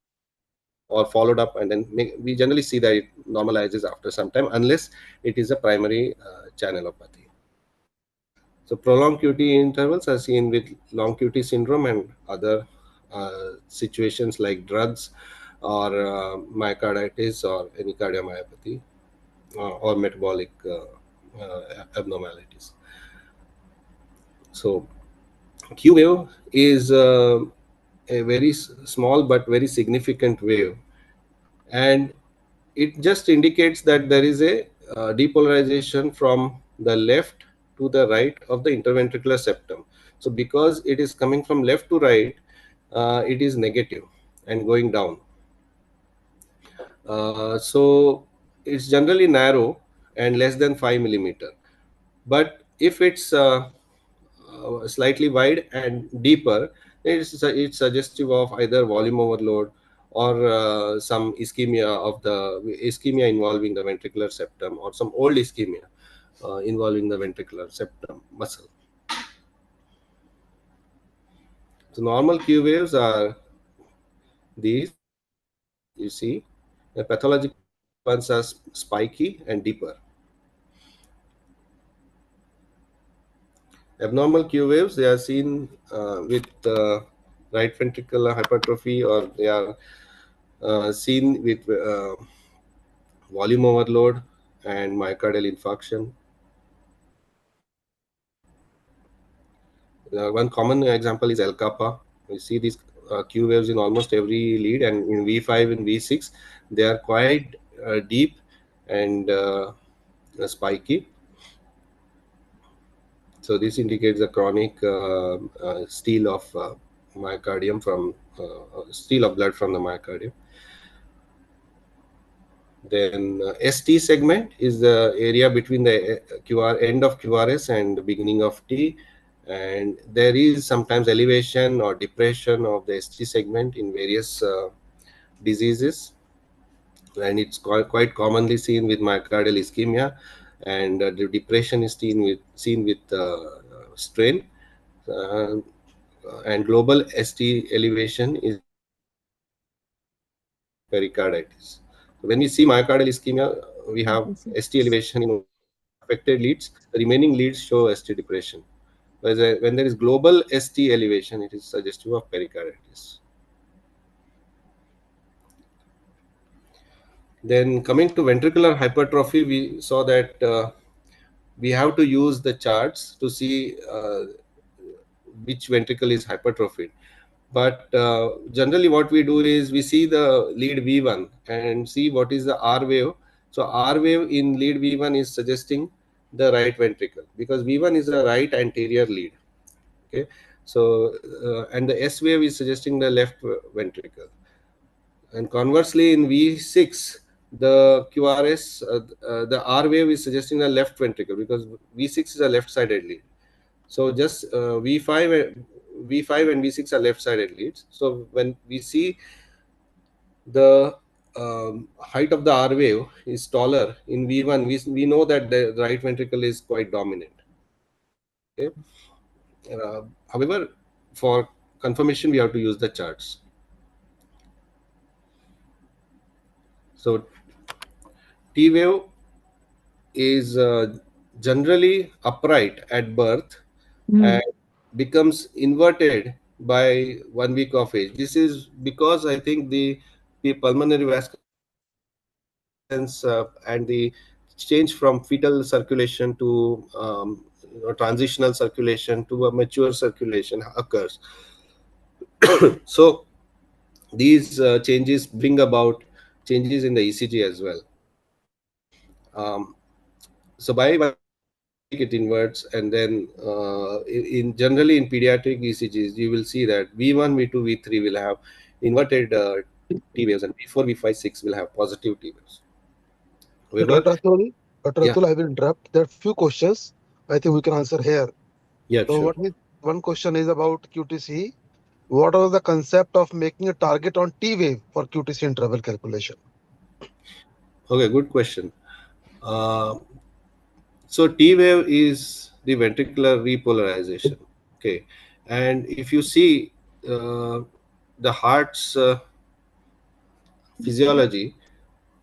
or followed up, and then we generally see that it normalizes after some time, unless it is a primary channelopathy. So prolonged QT intervals are seen with long QT syndrome and other situations like drugs or myocarditis or any cardiomyopathy or metabolic abnormalities. So Q wave is a very small but very significant wave, and it just indicates that there is a depolarization from the left to the right of the interventricular septum. So because it is coming from left to right, it is negative and going down. So it's generally narrow and less than 5 millimeter. But if it's slightly wide and deeper, it's suggestive of either volume overload or some ischemia involving the ventricular septum, or some old ischemia involving the ventricular septum muscle. So normal Q waves are these. You see, the pathological ones are spiky and deeper. Abnormal Q waves, they are seen with right ventricular hypertrophy, or they are seen with volume overload and myocardial infarction. One common example is L kappa. We see these Q waves in almost every lead, and in V5 and V6, they are quite deep and spiky. So this indicates a chronic steal of myocardium from steal of blood from the myocardium. Then ST segment is the area between the end of QRS and the beginning of T, and there is sometimes elevation or depression of the ST segment in various diseases, and it's quite commonly seen with myocardial ischemia, and the depression is seen with strain, and global ST elevation is pericarditis. When we see myocardial ischemia, we have ST elevation in affected leads. The remaining leads show ST depression. Whereas when there is global ST elevation, it is suggestive of pericarditis. Then coming to ventricular hypertrophy, we saw that we have to use the charts to see which ventricle is hypertrophied. But generally what we do is we see the lead V1 and see what is the R wave. So R wave in lead V1 is suggesting the right ventricle, because V1 is a right anterior lead. Okay, so and the S wave is suggesting the left ventricle. And conversely, in V6, the QRS, the R wave is suggesting the left ventricle, because V6 is a left-sided lead. So just V5 and V6 are left-sided leads. So when we see the height of the R wave is taller in V1, we know that the right ventricle is quite dominant. Okay. However, for confirmation, we have to use the charts. So T wave is generally upright at birth and becomes inverted by 1 week of age. This is because I think the pulmonary vascular and the change from fetal circulation to transitional circulation to a mature circulation occurs. So these changes bring about changes in the ECG as well. So why we take it inwards, and then in generally in pediatric ECGs, you will see that V1, V2, V3 will have inverted T waves, and V4, V5, 6 will have positive T waves. However, Dr. Atul, Dr. yeah, Atul, I will interrupt. There are few questions I think we can answer here. yeah, So sure. one question is about QTC. What was the concept of making a target on T wave for QTC interval calculation? Okay, good question. Uh, so T wave is the ventricular repolarization. Okay, and if you see the heart's physiology,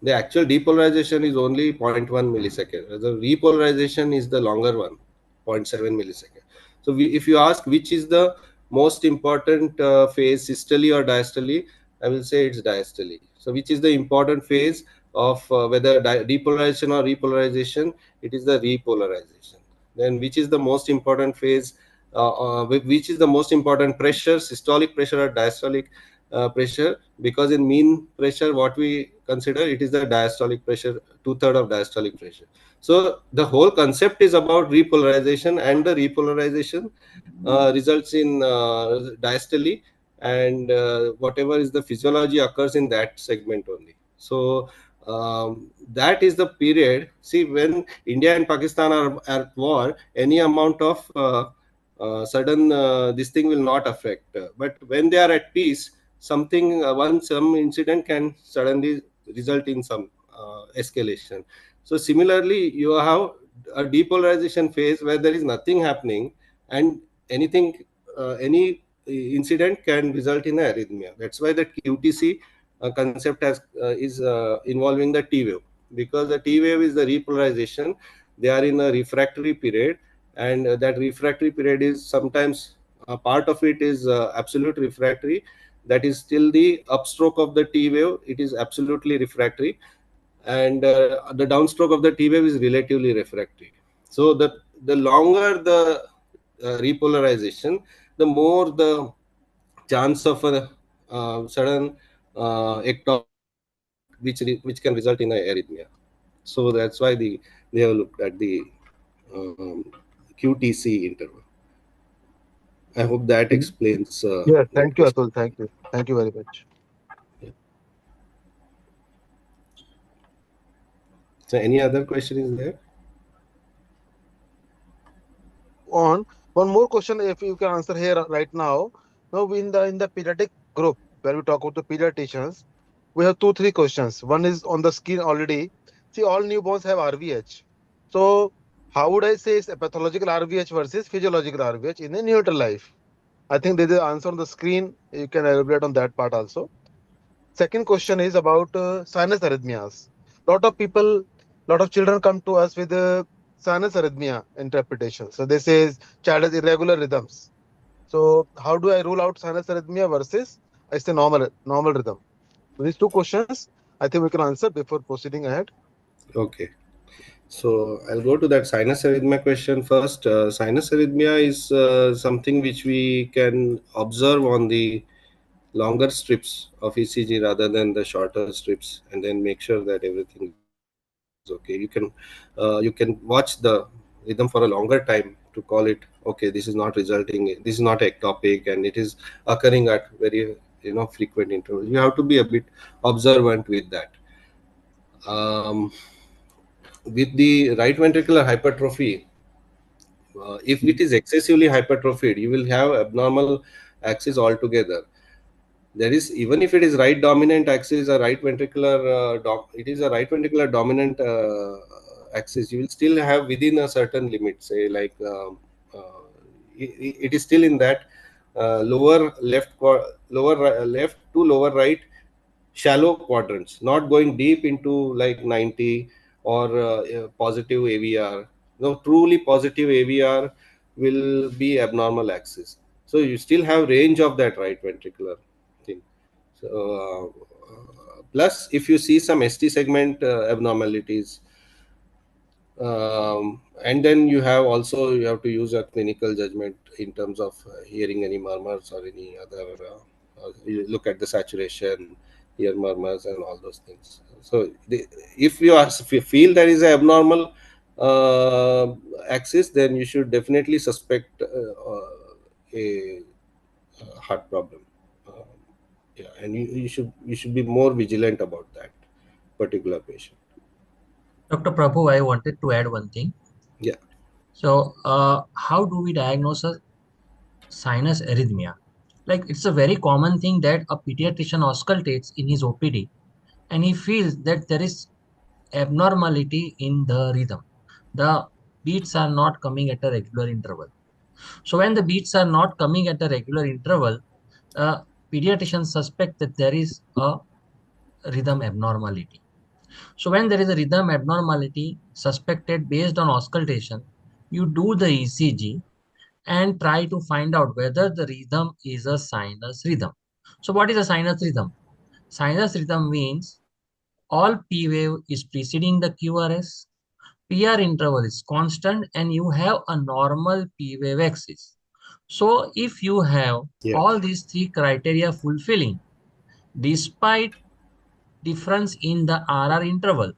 the actual depolarization is only 0.1 millisecond. The repolarization is the longer one, 0.7 millisecond. So if you ask which is the most important phase, systole or diastole, I will say it's diastole. So which is the important phase of whether depolarization or repolarization? It is the repolarization. Then which is the most important phase? Which is the most important pressure, systolic pressure or diastolic pressure? Because in mean pressure, what we consider, it is the diastolic pressure, 2/3 of diastolic pressure. So the whole concept is about repolarization, and the repolarization results in diastole, and whatever is the physiology occurs in that segment only. So that is the period. See, when India and Pakistan are at war, any amount of sudden this thing will not affect. But when they are at peace, something some incident can suddenly result in some escalation. So similarly, you have a depolarization phase where there is nothing happening, and anything any incident can result in arrhythmia. That's why the QTC concept is involving the T wave, because the T wave is the repolarization. They are in a refractory period, and that refractory period is sometimes part of it is absolute refractory. That is still the upstroke of the T wave, it is absolutely refractory, and the downstroke of the T wave is relatively refractory. So the longer the repolarization, the more the chance of a sudden ectopic, which can result in a arrhythmia. So that's why they have looked at the QTC interval. I hope that explains Yes, your thank you, question. Atul. Thank you. Thank you very much. Yeah. So any other question is there? On one more question, if you can answer here right now. Now, in the pediatric group where we talk about the pediatricians, we have two, three questions. One is on the screen already. See, all newborns have RVH. So, how would I say it's a pathological RVH versus physiological RVH in a neonatal life? I think there's an answer on the screen. You can elaborate on that part also. Second question is about sinus arrhythmias. Lot of children come to us with sinus arrhythmia interpretation. So they say child has irregular rhythms. So how do I rule out sinus arrhythmia versus I say normal rhythm? So these two questions I think we can answer before proceeding ahead. Okay. So I'll go to that sinus arrhythmia question first. Sinus arrhythmia is something which we can observe on the longer strips of ECG rather than the shorter strips, and then make sure that everything is okay. You can watch the rhythm for a longer time to call it, okay, this is not resulting, this is not ectopic, and it is occurring at very frequent intervals. You have to be a bit observant with that. Um, with the right ventricular hypertrophy, if it is excessively hypertrophied, you will have abnormal axis altogether. There is, even if it is right dominant axis, a right ventricular it is a right ventricular dominant axis, you will still have within a certain limit, say like it is still in that lower left left to lower right shallow quadrants, not going deep into like 90 or positive AVR. No, truly positive AVR will be abnormal axis. So you still have range of that right ventricular thing. So plus, if you see some ST segment abnormalities, and then you have to use a clinical judgment in terms of hearing any murmurs or any other you look at the saturation, ear murmurs, and all those things. So if you feel there is an abnormal axis, then you should definitely suspect a heart problem. Yeah, and you should be more vigilant about that particular patient. Dr. Prabhu, I wanted to add one thing. Yeah. So, how do we diagnose a sinus arrhythmia? Like, it's a very common thing that a pediatrician auscultates in his OPD and he feels that there is abnormality in the rhythm. The beats are not coming at a regular interval. So, when the beats are not coming at a regular interval, pediatricians suspect that there is a rhythm abnormality. So when there is a rhythm abnormality suspected based on auscultation, you do the ECG and try to find out whether the rhythm is a sinus rhythm. So what is a sinus rhythm? Sinus rhythm means all P wave is preceding the QRS, PR interval is constant, and you have a normal P wave axis. So if you have all these three criteria fulfilling, despite difference in the RR interval,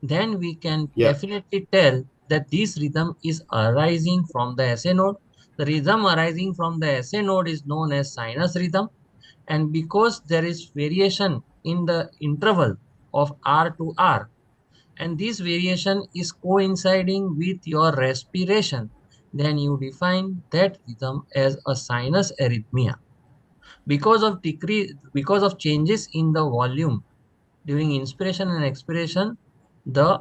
then we can definitely tell that this rhythm is arising from the SA node. The rhythm arising from the SA node is known as sinus rhythm. And because there is variation in the interval of R to R, and this variation is coinciding with your respiration, then you define that rhythm as a sinus arrhythmia. Because of changes in the volume during inspiration and expiration, the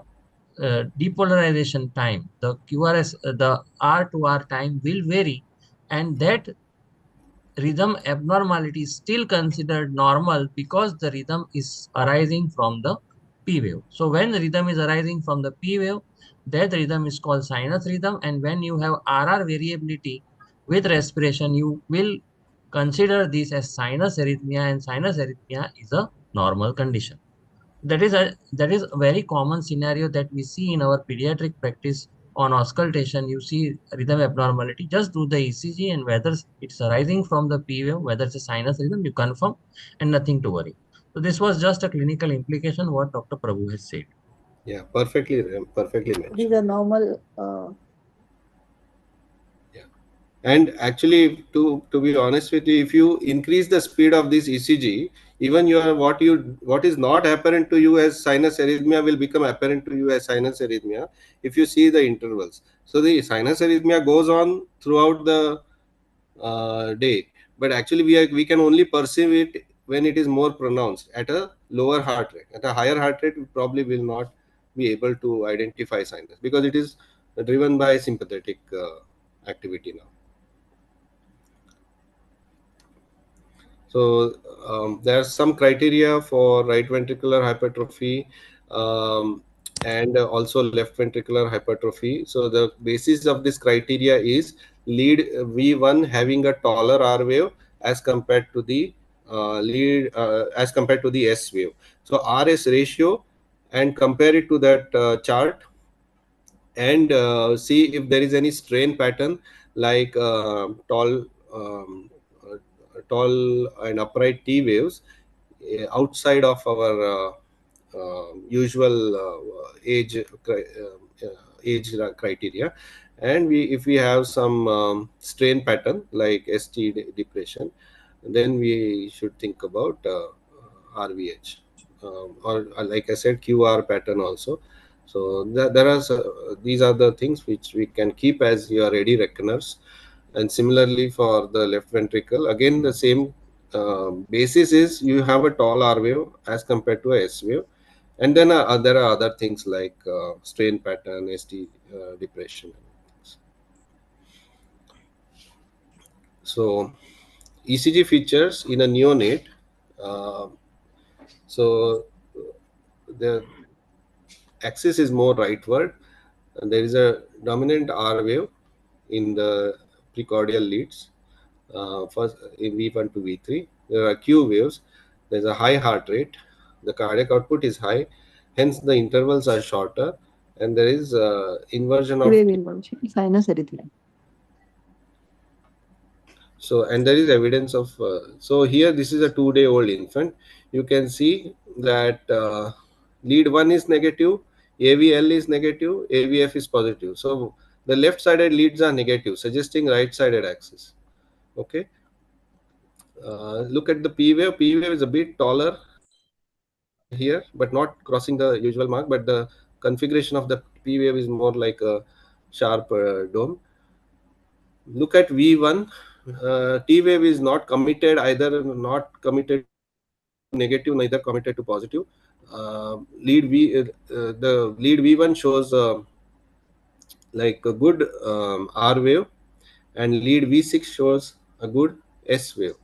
depolarization time, the QRS, the R to R time will vary, and that rhythm abnormality is still considered normal because the rhythm is arising from the P wave. So when the rhythm is arising from the P wave, that rhythm is called sinus rhythm, and when you have RR variability with respiration, you will consider this as sinus arrhythmia, and sinus arrhythmia is a normal condition. That is a very common scenario that we see in our pediatric practice. On auscultation, you see rhythm abnormality. Just do the ECG, and whether it's arising from the P wave, whether it's a sinus rhythm, you confirm, and nothing to worry. So this was just a clinical implication what Dr. Prabhu has said. Yeah, perfectly mentioned. These are normal. And actually, to be honest with you, if you increase the speed of this ECG, even what is not apparent to you as sinus arrhythmia will become apparent to you as sinus arrhythmia if you see the intervals. So the sinus arrhythmia goes on throughout the day, but actually we can only perceive it when it is more pronounced at a lower heart rate. At a higher heart rate, we probably will not be able to identify sinus because it is driven by sympathetic activity now. So there are some criteria for right ventricular hypertrophy and also left ventricular hypertrophy. So the basis of this criteria is lead V1 having a taller R wave as compared to the S wave. So RS ratio, and compare it to that chart, and see if there is any strain pattern like tall and upright T waves outside of our usual age criteria, and if we have some strain pattern like ST depression, then we should think about RVH, or like I said, QR pattern also. So there are these are the things which we can keep as your ready reckoners. And similarly for the left ventricle, again the same basis is you have a tall R wave as compared to a S wave, and then there are other things like strain pattern, ST depression. So ECG features in a neonate. So the axis is more rightward, and there is a dominant R wave in the precordial leads. First in V1 to V3, there are Q waves. There's a high heart rate. The cardiac output is high, hence the intervals are shorter, and there is inversion of Wave inversion, sinus arrhythmia. So, and there is evidence of, so here this is a 2-day-old infant. You can see that lead 1 is negative, AVL is negative, AVF is positive. So the left-sided leads are negative, suggesting right-sided axis. Okay. Look at the P wave. P wave is a bit taller here, but not crossing the usual mark. But the configuration of the P wave is more like a sharp dome. Look at V1. T wave is not committed, either not committed to negative, neither committed to positive. The lead V1 shows like a good R wave, and lead V6 shows a good S wave.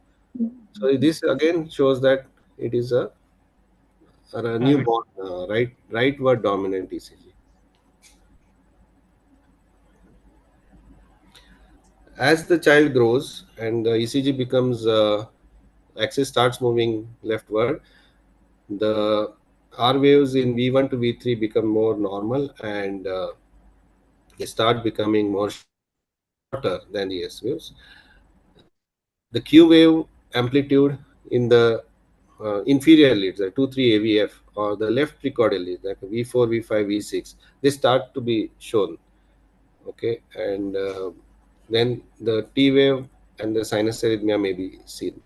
So this again shows that it is a newborn rightward dominant ECG. As the child grows and the ECG becomes axis starts moving leftward, the R waves in V1 to V3 become more normal, and they start becoming more shorter than the S waves. The Q wave amplitude in the inferior leads, like 2-3 AVF, or the left precordial leads, like V4, V5, V6, they start to be shown. Okay, and then the T wave and the sinus arrhythmia may be seen.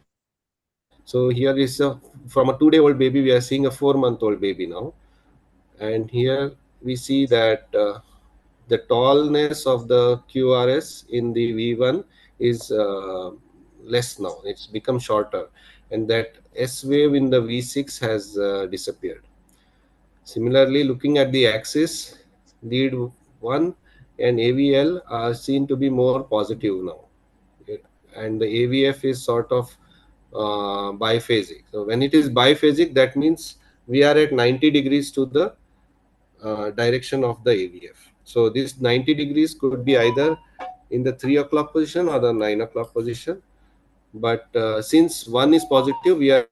So here is from a 2-day-old baby, we are seeing a 4-month-old baby now, and here we see that the tallness of the QRS in the V1 is less now. It's become shorter, and that S wave in the V6 has disappeared. Similarly, looking at the axis, lead 1 and AVL are seen to be more positive now, and the AVF is sort of biphasic. So when it is biphasic, that means we are at 90 degrees to the direction of the AVF. So this 90 degrees could be either in the 3 o'clock position or the 9 o'clock position. But since 1 is positive, we are in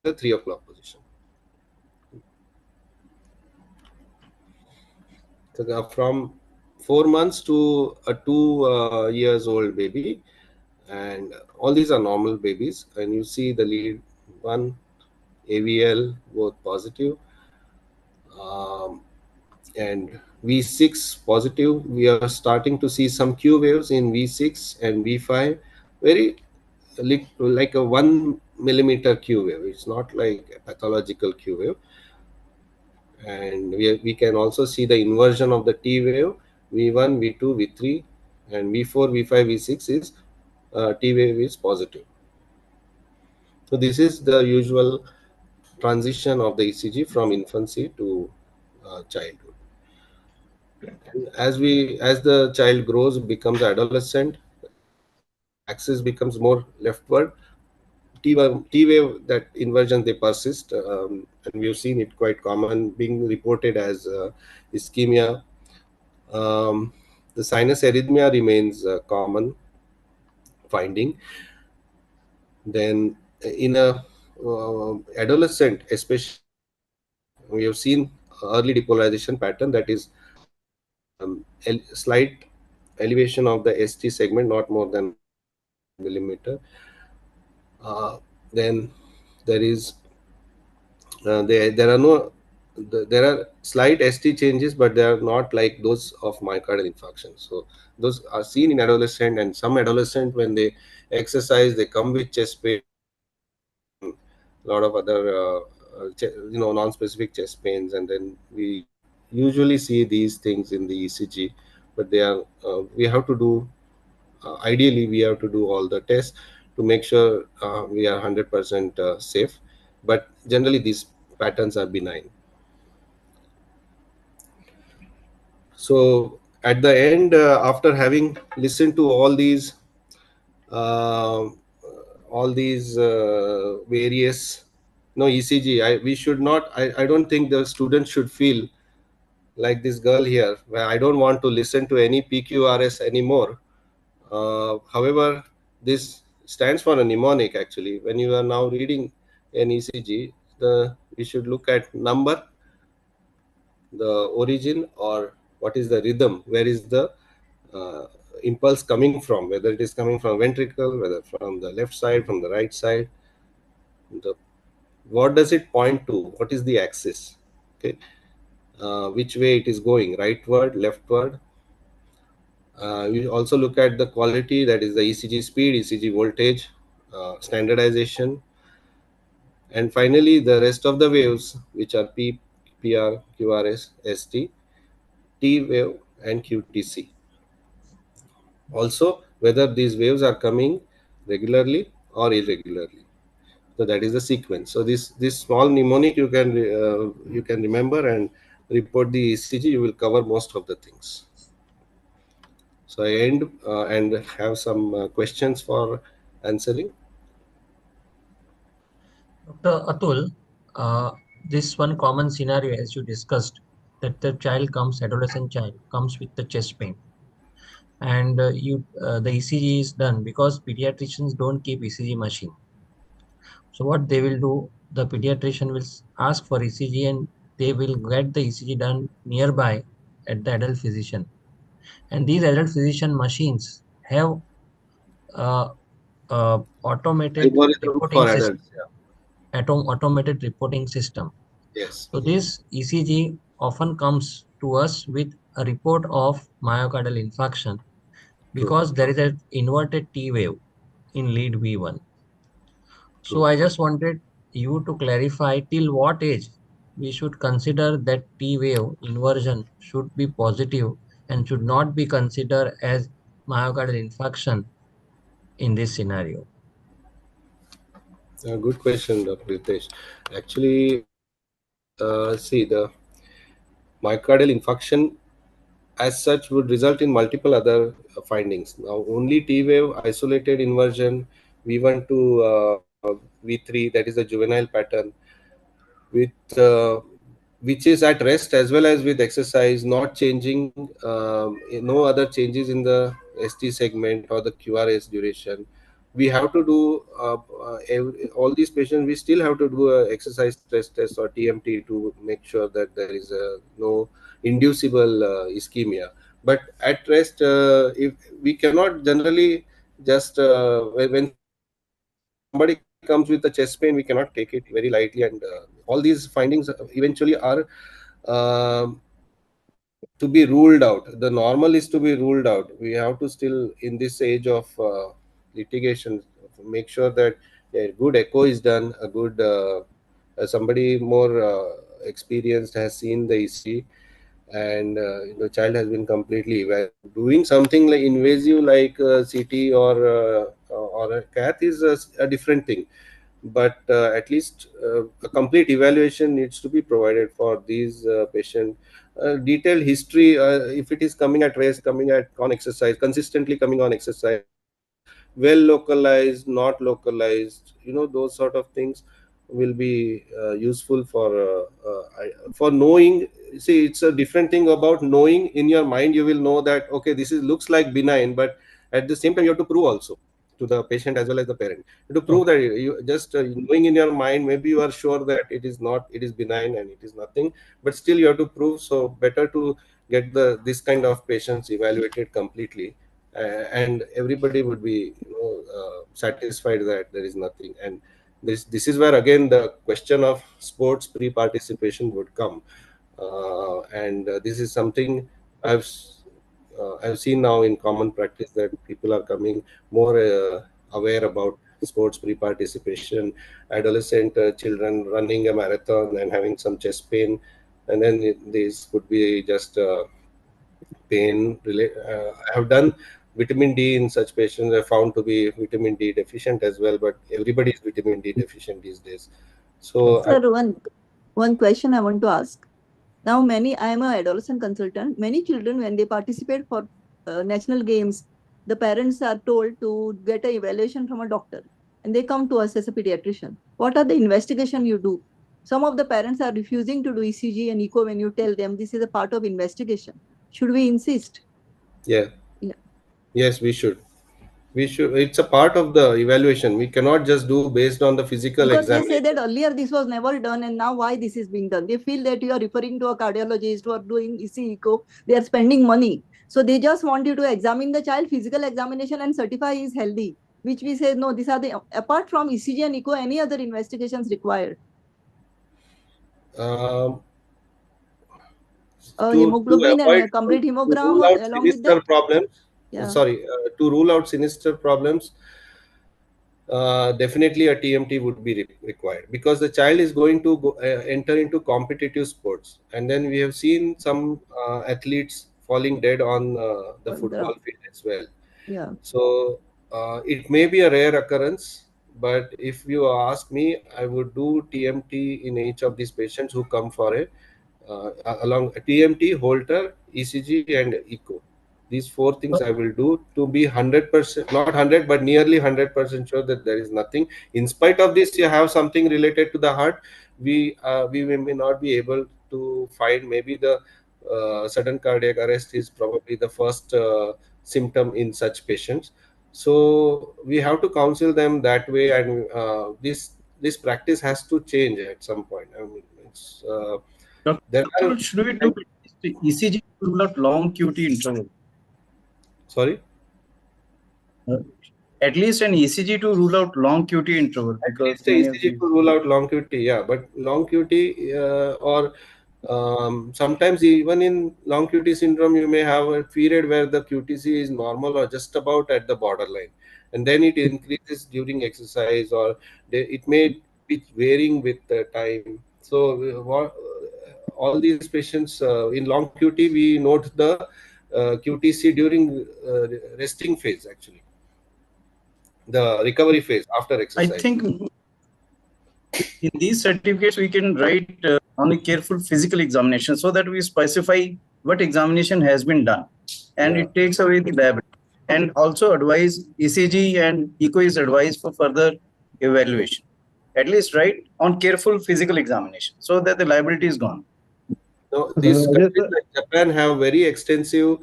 the 3 o'clock position. So from 4 months to a 2 years old baby, and all these are normal babies, and you see the lead 1, AVL both positive, and V6 positive. We are starting to see some Q waves in V6 and V5, very like a 1 millimeter Q wave. It's not like a pathological Q wave. And we can also see the inversion of the T wave, V1, V2, V3, and V4, V5, V6 is T wave is positive. So this is the usual transition of the ECG from infancy to childhood. And as the child grows, becomes adolescent, axis becomes more leftward. T wave, that inversion, they persist, and we've seen it quite common, being reported as ischemia. The sinus arrhythmia remains a common finding. Then in a adolescent, especially, we have seen early depolarization pattern, that is slight elevation of the ST segment, not more than millimeter. Then there is there are no there are slight ST changes, but they are not like those of myocardial infarction. So those are seen in adolescent, and some adolescent, when they exercise, they come with chest pain, a lot of other non-specific chest pains, and then we usually see these things in the ECG. But they are we have to do ideally we have to do all the tests to make sure we are 100% safe. But generally these patterns are benign. So at the end, after having listened to uh, all these various ECG, we should not. I don't think the students should feel like this girl here, where I don't want to listen to any PQRS anymore. However, this stands for a mnemonic. Actually, when you are now reading an ECG, we should look at number, the origin, or what is the rhythm, where is the impulse coming from, whether it is coming from ventricle, whether from the left side, from the right side. What does it point to? What is the axis? Okay, which way it is going, rightward, leftward. We also look at the quality, that is the ECG speed, ECG voltage, standardization, and finally the rest of the waves, which are P, PR, QRS, ST, T wave, and QTC. Also, whether these waves are coming regularly or irregularly. So that is the sequence. So this small mnemonic you can remember and report the ECG. You will cover most of the things. So I end and have some questions for answering. Dr. Atul, this one common scenario, as you discussed, that the adolescent child comes with the chest pain, and the ECG is done because pediatricians don't keep ECG machine. So what they will do, the pediatrician will ask for ECG, and they will get the ECG done nearby at the adult physician. And these adult physician machines have automated reporting For system. adults, yeah. Automated reporting system. Yes. So this ECG often comes to us with a report of myocardial infarction because there is an inverted T wave in lead V1. So I just wanted you to clarify till what age we should consider that T wave inversion should be positive and should not be considered as myocardial infarction in this scenario. Good question, Dr. Ritesh. Actually, see, the myocardial infarction as such would result in multiple other findings. Now, only T wave isolated inversion, V1 to V3, that is a juvenile pattern, with which is at rest as well as with exercise, not changing, no other changes in the ST segment or the QRS duration. We have to do all these patients. We still have to do a exercise stress test or TMT to make sure that there is no inducible ischemia. But at rest, if we cannot generally just when somebody comes with a chest pain, we cannot take it very lightly, and all these findings eventually are to be ruled out. The normal is to be ruled out. We have to still, in this age of litigation, make sure that a good echo is done, a good somebody more experienced has seen the ECG, and the child has been completely evaluated. Doing something like invasive like CT or a cath is a different thing, but at least a complete evaluation needs to be provided for these patients. Detailed history, if it is coming at rest, coming at on exercise, consistently coming on exercise, well localized, not localized, those sort of things will be useful for knowing. See, it's a different thing about knowing. In your mind you will know that okay, this looks like benign, but at the same time you have to prove also to the patient as well as the parent to prove that you just knowing in your mind, maybe you are sure that it is benign and it is nothing, but still you have to prove. So better to get this kind of patients evaluated completely, and everybody would be satisfied that there is nothing. And this is where again the question of sports pre-participation would come, and this is something I've seen now in common practice, that people are coming more aware about sports pre-participation. Adolescent children running a marathon and having some chest pain, and then this could be just pain. I have done vitamin D in such patients. I found to be vitamin D deficient as well, but everybody is vitamin D deficient these days. So Sir, one question I want to ask. Now, I am an adolescent consultant. Many children, when they participate for national games, the parents are told to get an evaluation from a doctor, and they come to us as a pediatrician. What are the investigation you do? Some of the parents are refusing to do ECG and echo when you tell them this is a part of investigation. Should we insist? Yeah. Yes, we should. It's a part of the evaluation. We cannot just do based on the physical because examination. they say that earlier this was never done, and now why this is being done? They feel that you are referring to a cardiologist who are doing ECG echo. They are spending money. So they just want you to examine the child, physical examination, and certify he is healthy, which we say, no, these are the, apart from ECG and echo, any other investigations required? To Hemoglobin avoid and complete to hemogram rule out along with sinister that? problems. Yeah. To rule out sinister problems, definitely a TMT would be required, because the child is going to enter into competitive sports, and then we have seen some athletes falling dead on the football field as well. Yeah. So it may be a rare occurrence, but if you ask me, I would do TMT in each of these patients who come for it, along TMT, Holter, ECG, and echo. These four things I will do to be 100%, not 100, but nearly 100% sure that there is nothing. In spite of this, you have something related to the heart. We may not be able to find. Maybe the sudden cardiac arrest is probably the first symptom in such patients. So we have to counsel them that way, and this practice has to change at some point. I mean, it's there are. Should we do ECG to rule out long QT interval? Sorry. At least an ECG to rule out long QT interval, because At least ECG to rule out long QT, yeah. But long QT or sometimes even in long QT syndrome, you may have a period where the QTC is normal or just about at the borderline, and then it increases during exercise, or it may be varying with the time. So all these patients in long QT, we note the QTC during resting phase, actually, the recovery phase after exercise. I think in these certificates we can write on a careful physical examination, so that we specify what examination has been done, and it takes away the liability. And also advise ECG and echo is advised for further evaluation. At least write on careful physical examination, so that the liability is gone. No, these countries like Japan have very extensive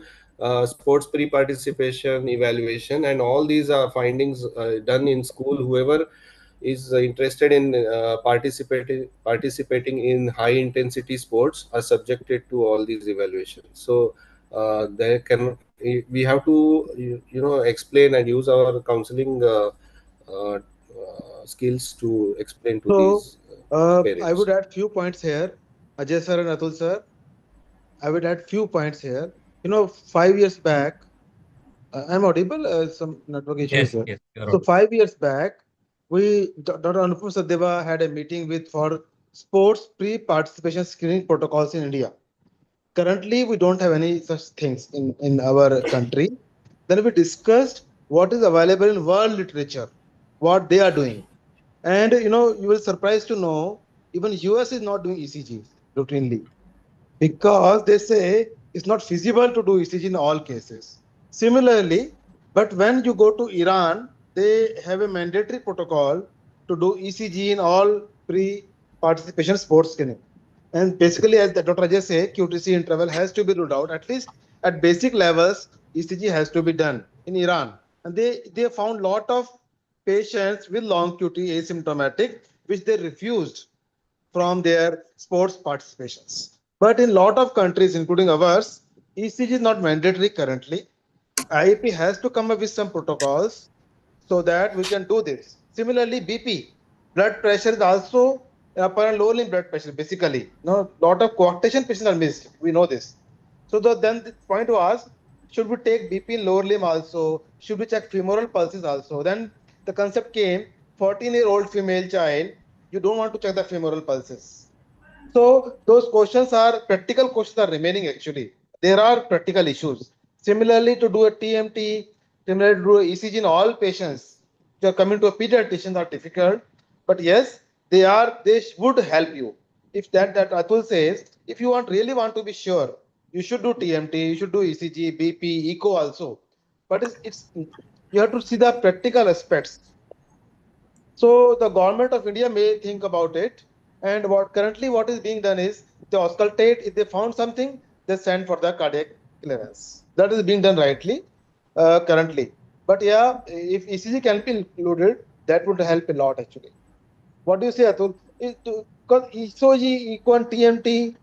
sports pre-participation evaluation, and all these are findings done in school. Whoever is interested in participating in high intensity sports are subjected to all these evaluations. So we have to explain and use our counseling skills to explain to these parents. I would add few points here, Ajay sir and Atul sir. I would add few points here. 5 years back, I'm audible. Some network issues here. Yes, So 5 years back, Dr. Anupam Sadeva had a meeting for sports pre-participation screening protocols in India. Currently, we don't have any such things in our country. Then we discussed what is available in world literature, what they are doing. And you will surprised to know even US is not doing ECG routinely, because they say it's not feasible to do ECG in all cases. Similarly, but when you go to Iran, they have a mandatory protocol to do ECG in all pre-participation sports screening. And basically, as Dr. Ajay said, QTC interval has to be ruled out. At least at basic levels, ECG has to be done in Iran. And they found a lot of patients with long QT asymptomatic, which they refused from their sports participations. But in a lot of countries, including ours, ECG is not mandatory currently. IEP has to come up with some protocols so that we can do this. Similarly, BP, blood pressure is also upper and lower limb blood pressure, basically. Lot of coarctation patients are missed. We know this. So then the point was, should we take BP in lower limb also? Should we check femoral pulses also? Then the concept came, 14-year-old female child, you don't want to check the femoral pulses. So those questions are practical questions are remaining actually. There are practical issues. Similarly, to do a TMT, similarly to do a ECG in all patients, which are coming to a pediatrician are difficult. But yes, they would help you. If that Atul says, if you really want to be sure, you should do TMT, you should do ECG, BP, echo also. But you have to see the practical aspects. So the government of India may think about it. And what is being done is they auscultate. If they found something, they send for the cardiac clearance. That is being done rightly currently. But yeah, if ECG can be included, that would help a lot actually. What do you say, Atul? Because ECG, echo, and TMT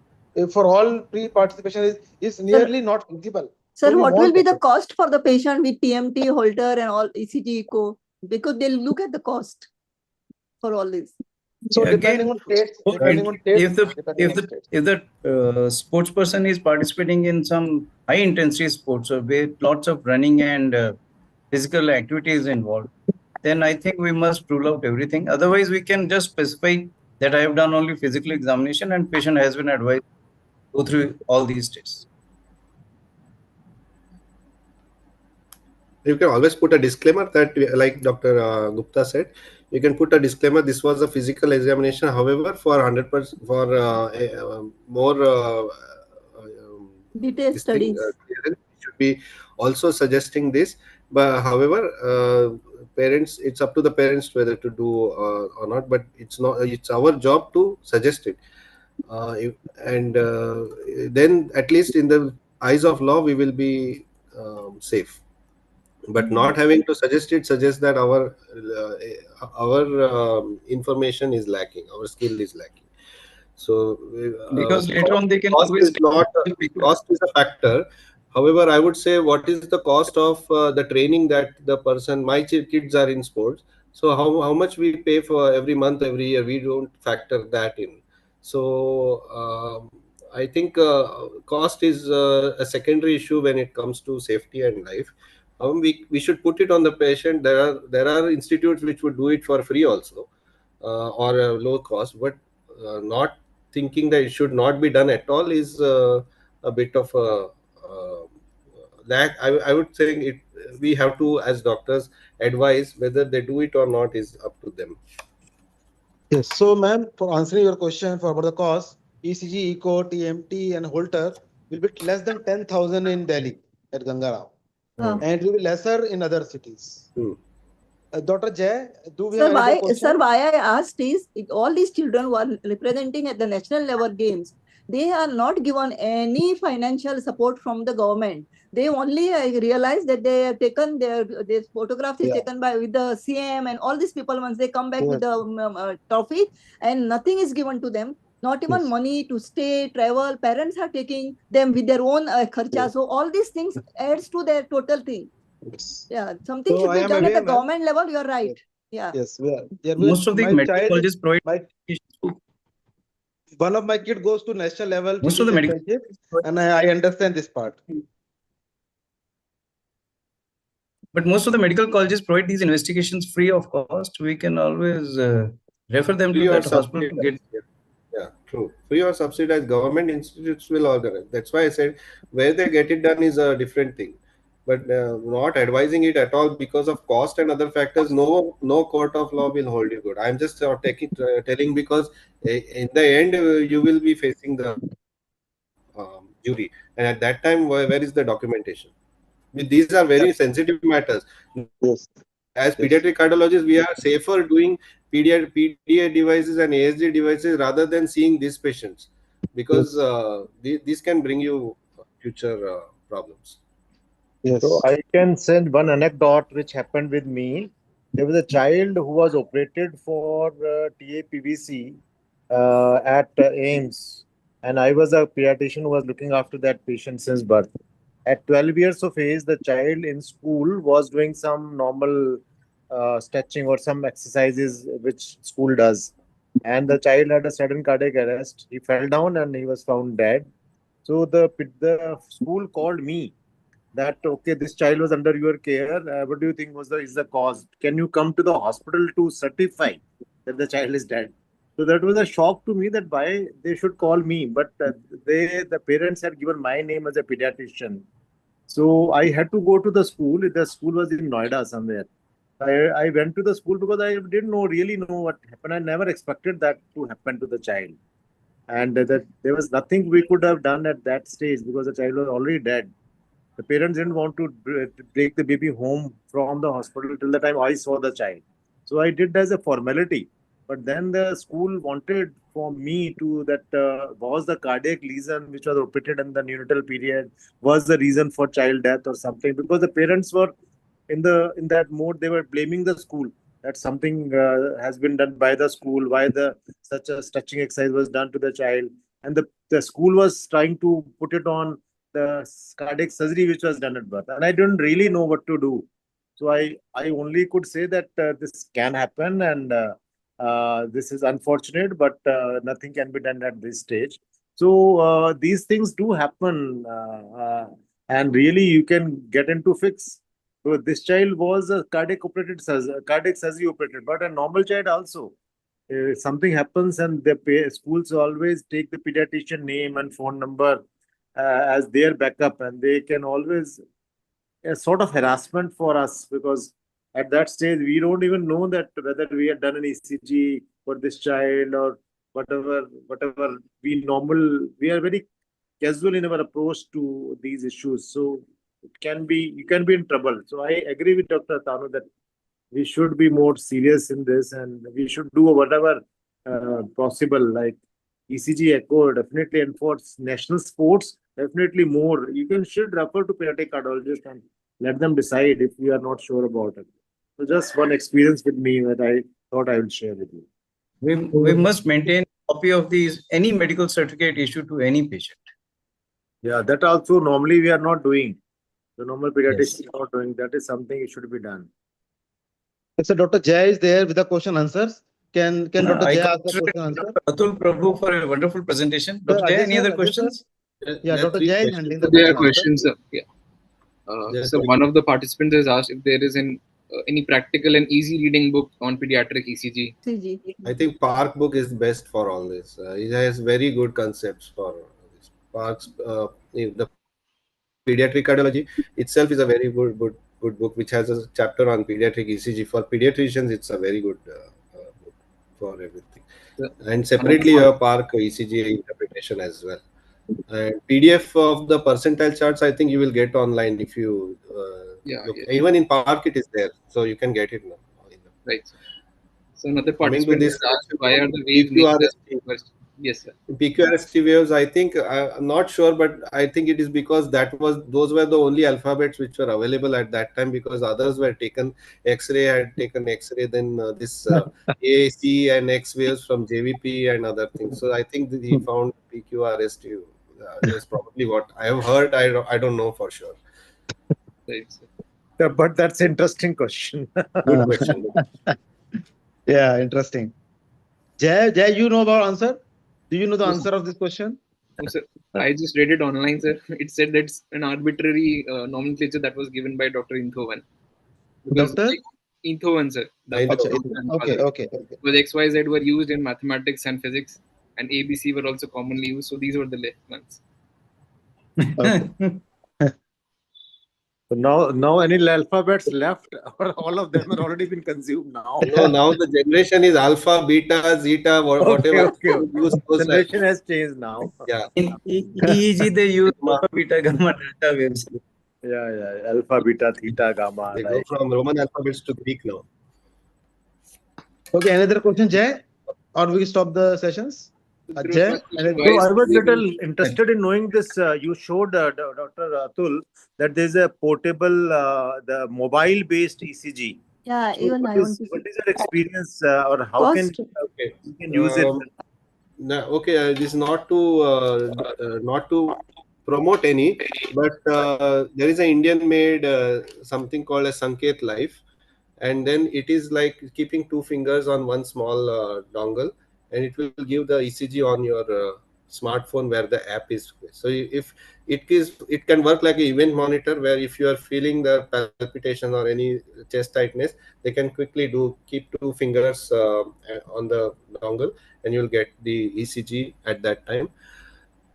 for all pre-participation is nearly not feasible. Sir, So we what will want be the that. cost for the patient with TMT, Holter, and all ECG echo? Because they'll look at the cost for all this. So Again, depending on states, depending on states, if the sports person is participating in some high intensity sports where lots of running and physical activity is involved, then I think we must rule out everything. Otherwise, we can just specify that I have done only physical examination and patient has been advised to go through all these tests. You can always put a disclaimer that, like Dr. Gupta said, you can put a disclaimer. This was a physical examination. However, for 100% for more Detailed this thing, studies. clearance, we should be also suggesting this. But however, parents, it's up to the parents whether to do or not. But it's not. It's our job to suggest it. And then at least in the eyes of law, we will be safe. But not having to suggest it suggests that our information is lacking, our skill is lacking. So Because later on they can cost always is not cost is a factor. However, I would say, what is the cost of the training that the person, my kids are in sports, so how much we pay for every month, every year, we don't factor that in. So I think cost is a secondary issue when it comes to safety and life. We should put it on the patient. There are institutes which would do it for free also, or a low cost, but not thinking that it should not be done at all is a bit of a lack. I would say it. We have to, as doctors, advise whether they do it or not is up to them. Yes. So, ma'am, for answering your question for about the cost, ECG, Echo, TMT, and Holter will be less than 10,000 in Delhi at Gangaram, and it will be lesser in other cities. Dr. Jay, do we have any other question? Sir, why I asked is, all these children who are representing at the national level games, they are not given any financial support from the government. They only realize that they have taken their photographs is taken by with the CM and all these people. Once they come back with the trophy, and nothing is given to them, not even money to stay, travel. Parents are taking them with their own kharcha. So all these things adds to their total thing. Yeah, something should be done at the government level. You're right. Yeah. Yes, most of the medical colleges provide. One of my kid goes to national level. Most of the medical, and I understand this part. But most of the medical colleges provide these investigations free of cost. We can always refer them to that hospital to get. Yeah, true. Free or subsidized, government institutes will organize. That's why I said where they get it done is a different thing. But not advising it at all because of cost and other factors, no court of law will hold you good. I'm just telling because in the end you will be facing the jury, and at that time, where is the documentation? These are very sensitive matters. Yes. As pediatric cardiologists, we are safer doing PDA devices and ASD devices rather than seeing these patients, because these can bring you future problems. Yes. So I can send one anecdote which happened with me. There was a child who was operated for TAPVC at AIMS, and I was a pediatrician who was looking after that patient since birth. At 12 years of age, the child in school was doing some normal stretching or some exercises which school does. And the child had a sudden cardiac arrest. He fell down and he was found dead. So the school called me that, okay, this child was under your care. What do you think is the cause? Can you come to the hospital to certify that the child is dead? So that was a shock to me, that why they should call me. But the parents had given my name as a pediatrician. So I had to go to the school. The school was in Noida somewhere. I went to the school because I didn't really know what happened. I never expected that to happen to the child. And that there was nothing we could have done at that stage because the child was already dead. The parents didn't want to take the baby home from the hospital till the time I saw the child. So I did as a formality. But then the school wanted for me to that was the cardiac lesion which was repeated in the neonatal period was the reason for child death or something, because the parents were in that mode. They were blaming the school that something has been done by the school, why such a stretching exercise was done to the child, and the school was trying to put it on the cardiac surgery which was done at birth, and I didn't really know what to do. So I only could say that this can happen, and this is unfortunate, but nothing can be done at this stage. So these things do happen, and really you can get into fix. So this child was a cardiac surgery operated, but a normal child also. Something happens, and the schools always take the pediatrician name and phone number as their backup, and they can always a sort of harassment for us, because at that stage we don't even know that whether we had done an ECG for this child or whatever we are very casual in our approach to these issues. So you can be in trouble. So I agree with Dr. Tanu that we should be more serious in this, and we should do whatever possible, like ECG echo definitely, and for national sports definitely more. You can should refer to pediatric cardiologist and let them decide if you are not sure about it. So just one experience with me that I thought I will share with you. We must maintain a copy of any medical certificate issued to any patient. Yeah, that also normally we are not doing. The normal pediatrician Yes. is not doing. That is something it should be done. So Dr. Jay is there with the question answers. Can Dr. I Jay ask the congratulate question answer? Atul Prabhu for a wonderful presentation. Sir, Dr. Jay, Ajay any sir, other Ajay questions? Yeah, Dr. Three Jay is questions. handling the There are question answer. questions. Yes, So sir. one of the participants has asked if there is any practical and easy reading book on pediatric ECG. CG. I think Park book is best for all this. It has very good concepts for this. Park's the pediatric cardiology itself is a very good book which has a chapter on pediatric ECG. For pediatricians, it's a very good book for everything. And separately, you have Park ECG interpretation as well. And PDF of the percentile charts, I think you will get online if you look. Yeah. Even in Park, it is there, so you can get it now. Right. So another Coming to participant this has asked why are the waves PQRST. Yes, sir. PQRST waves, I think I'm not sure, but I think it is because those were the only alphabets which were available at that time, because others were taken. X-ray had taken X-ray, then this A, C, and X waves from JVP and other things. So I think that he found PQRST. That's probably what I have heard. I don't know for sure. Right, sir. Yeah, but that's an interesting question. Good question. Yeah, interesting. Jay, you know about answer? Do you know the answer of this question? No, sir. I just read it online, sir. It said that's an arbitrary nomenclature that was given by Dr. Inthovan. Doctor? Inthovan, sir. Okay. Because XYZ were used in mathematics and physics, and ABC were also commonly used. So these were the left ones. Okay. So now any alphabets left, or all of them are already been consumed now? No, now the generation is alpha, beta, zeta, whatever. Okay. Generation has changed now. Yeah. In EEG, they use alpha, beta, gamma, delta waves. Yeah. Alpha, beta, theta, gamma. They go from Roman alphabets to Greek now. Okay, another question, Jay? Or we stop the sessions? Jay? So I was little interested in knowing this. You showed Dr. Atul that there's a portable, the mobile-based ECG. Yeah, So even I want to what is your experience, or how can you can use it? No, okay, this is not to promote any, but there is an Indian-made something called a Sanket Life, and then it is like keeping two fingers on one small dongle, and it will give the ECG on your smartphone where the app is. So if it can work like an event monitor, where if you are feeling the palpitation or any chest tightness, they can quickly keep two fingers on the dongle, and you'll get the ECG at that time.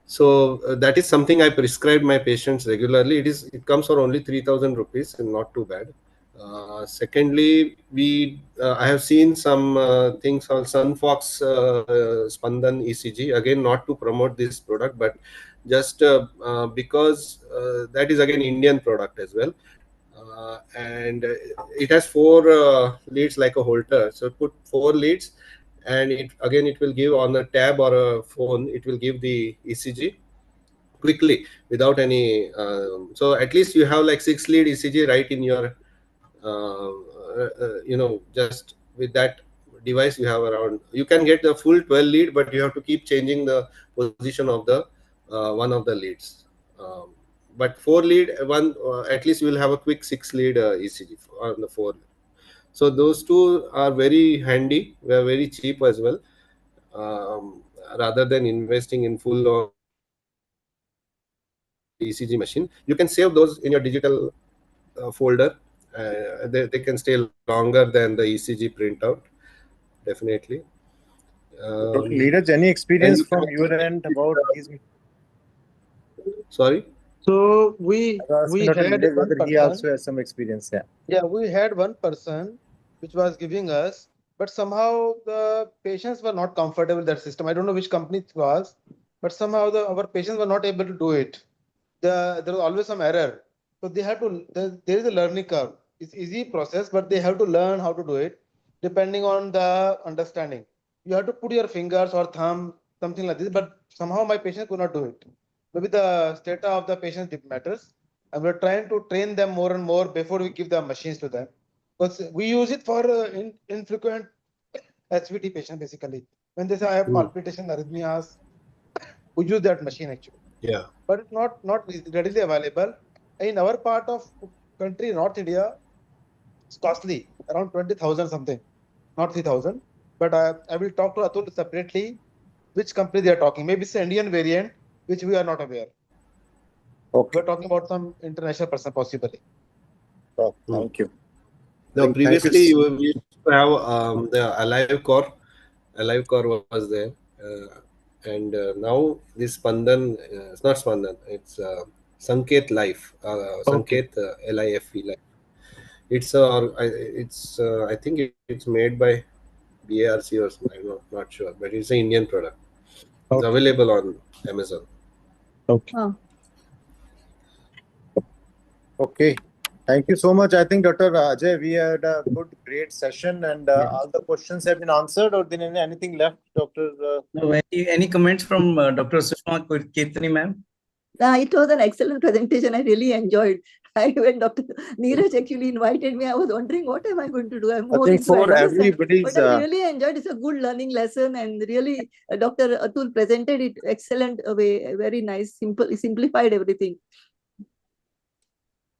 So that is something I prescribe my patients regularly. It comes for only 3,000 rupees, and not too bad. Secondly, I have seen some things on Sunfox Spandan ECG. Again, not to promote this product, but just because that is again Indian product as well. And it has 4 leads like a Holter. So put 4 leads, and it will give on a tab or a phone. It will give the ECG quickly without any. So at least you have like 6 lead ECG right in your. Just with that device you have around, you can get the full 12 lead, but you have to keep changing the position of the one of the leads. but 4 lead one, at least you will have a quick 6 lead ECG on the 4. So those two are very handy. They are very cheap as well. Rather than investing in full on ECG machine, you can save those in your digital folder. They can stay longer than the ECG printout, definitely. Dr. Neeraj, any experience from your end about these? Sorry? So we Dr. had Neeraj one whether he person. also has some experience. Yeah. Yeah, we had one person which was giving us, but somehow the patients were not comfortable with that system. I don't know which company it was, but somehow our patients were not able to do it. There was always some error. So they have to, there is a learning curve. It's easy process, but they have to learn how to do it depending on the understanding. You have to put your fingers or thumb, something like this, but somehow my patient could not do it. Maybe the state of the patient matters. And we're trying to train them more and more before we give the machines to them. Because we use it for infrequent HVT patient basically. When they say I have palpitation, arrhythmias, we use that machine actually. Yeah. But it's not readily available. In our part of country, North India, it's costly, around 20,000 something, not 3,000. But I will talk to Atul separately which company they are talking. Maybe it's an Indian variant, which we are not aware. Okay. We're talking about some international person possibly. Oh, thank you. No, previously you used to have the Alive Core. Alive Core was there. And now this Spandan, it's not Spandan, it's Sanket Life. Sanket LIFE Life. It's I think it's made by BARC or something. I'm not sure, but it's an Indian product. It's available on Amazon. Okay. Okay. Thank you so much. I think Dr. Ajay, we had a great session, and all the questions have been answered, or then anything left, Dr. No, any comments from Dr. Sushma Kirtani, ma'am? It was an excellent presentation. I really enjoyed. When Dr. Neeraj actually invited me, I was wondering what am I going to do. I'm more I think into for adolescent. everybody's. But I really enjoyed. It's a good learning lesson, and really, Dr. Atul presented it excellent way. Very nice, simple, simplified everything.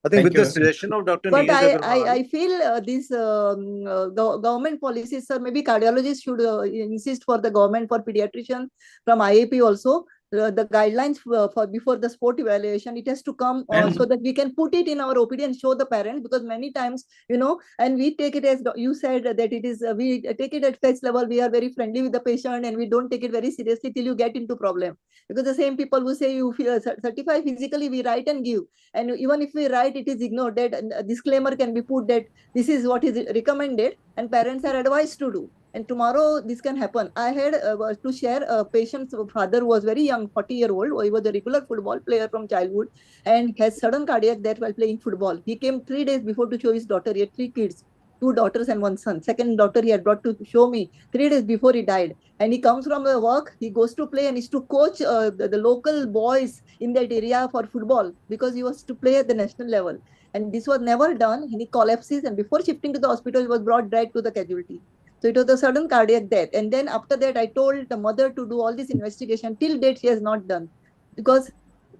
I think with the suggestion of Dr. But Neeraj I feel these government policies, sir, maybe cardiologists should insist for the government for pediatrician from IAP also. The guidelines for before the sport evaluation, it has to come so that we can put it in our OPD and show the parents, because many times, and we take it as you said that it is, we take it at face level, we are very friendly with the patient and we don't take it very seriously till you get into problem. Because the same people who say you certify physically, we write and give. And even if we write, it is ignored. That a disclaimer can be put that this is what is recommended and parents are advised to do. And tomorrow this can happen. I had to share a patient's father who was very young, 40-year-old. He was a regular football player from childhood and has sudden cardiac death while playing football. He came 3 days before to show his daughter. He had 3 kids, 2 daughters and 1 son. Second daughter he had brought to show me 3 days before he died. And he comes from the work, he goes to play and is to coach the local boys in that area for football because he was to play at the national level. And this was never done. And he collapses, and before shifting to the hospital, he was brought right to the casualty. So it was a sudden cardiac death. And then after that, I told the mother to do all this investigation. Till date, she has not done because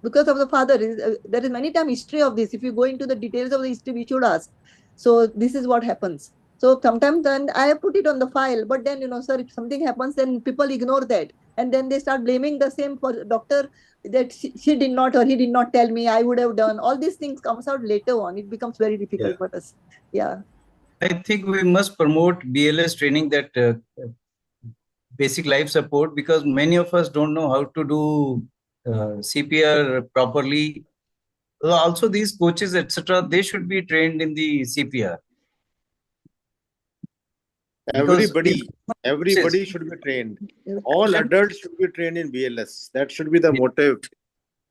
of the father. There is many times history of this. If you go into the details of the history, we should ask. So this is what happens. So sometimes then I have put it on the file, but then, sir, if something happens, then people ignore that. And then they start blaming the same for doctor that she did not or he did not tell me, I would have done. All these things comes out later on. It becomes very difficult for us. Yeah. I think we must promote BLS training, that basic life support, because many of us don't know how to do CPR properly. Also, these coaches, etc., they should be trained in the CPR. Everybody should be trained. All adults should be trained in BLS. That should be the motive.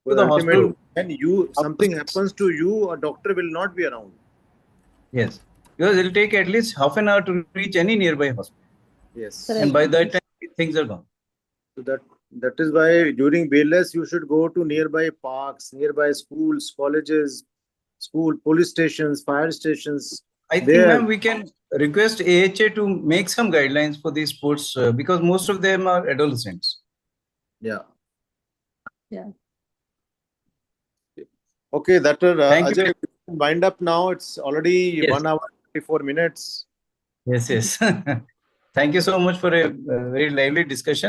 To the hospital. When something happens to you, a doctor will not be around. Yes, because it will take at least half an hour to reach any nearby hospital. Yes. And by that time, things are gone. So that is why during BLS, you should go to nearby parks, nearby schools, colleges, police stations, fire stations. I think, ma'am, we can request AHA to make some guidelines for these sports because most of them are adolescents. Yeah. Yeah. Okay, Dr. Thank you. Ajay, we can wind up now. It's already Yes. 1 hour, 54 minutes. Yes. Thank you so much for a very lively discussion.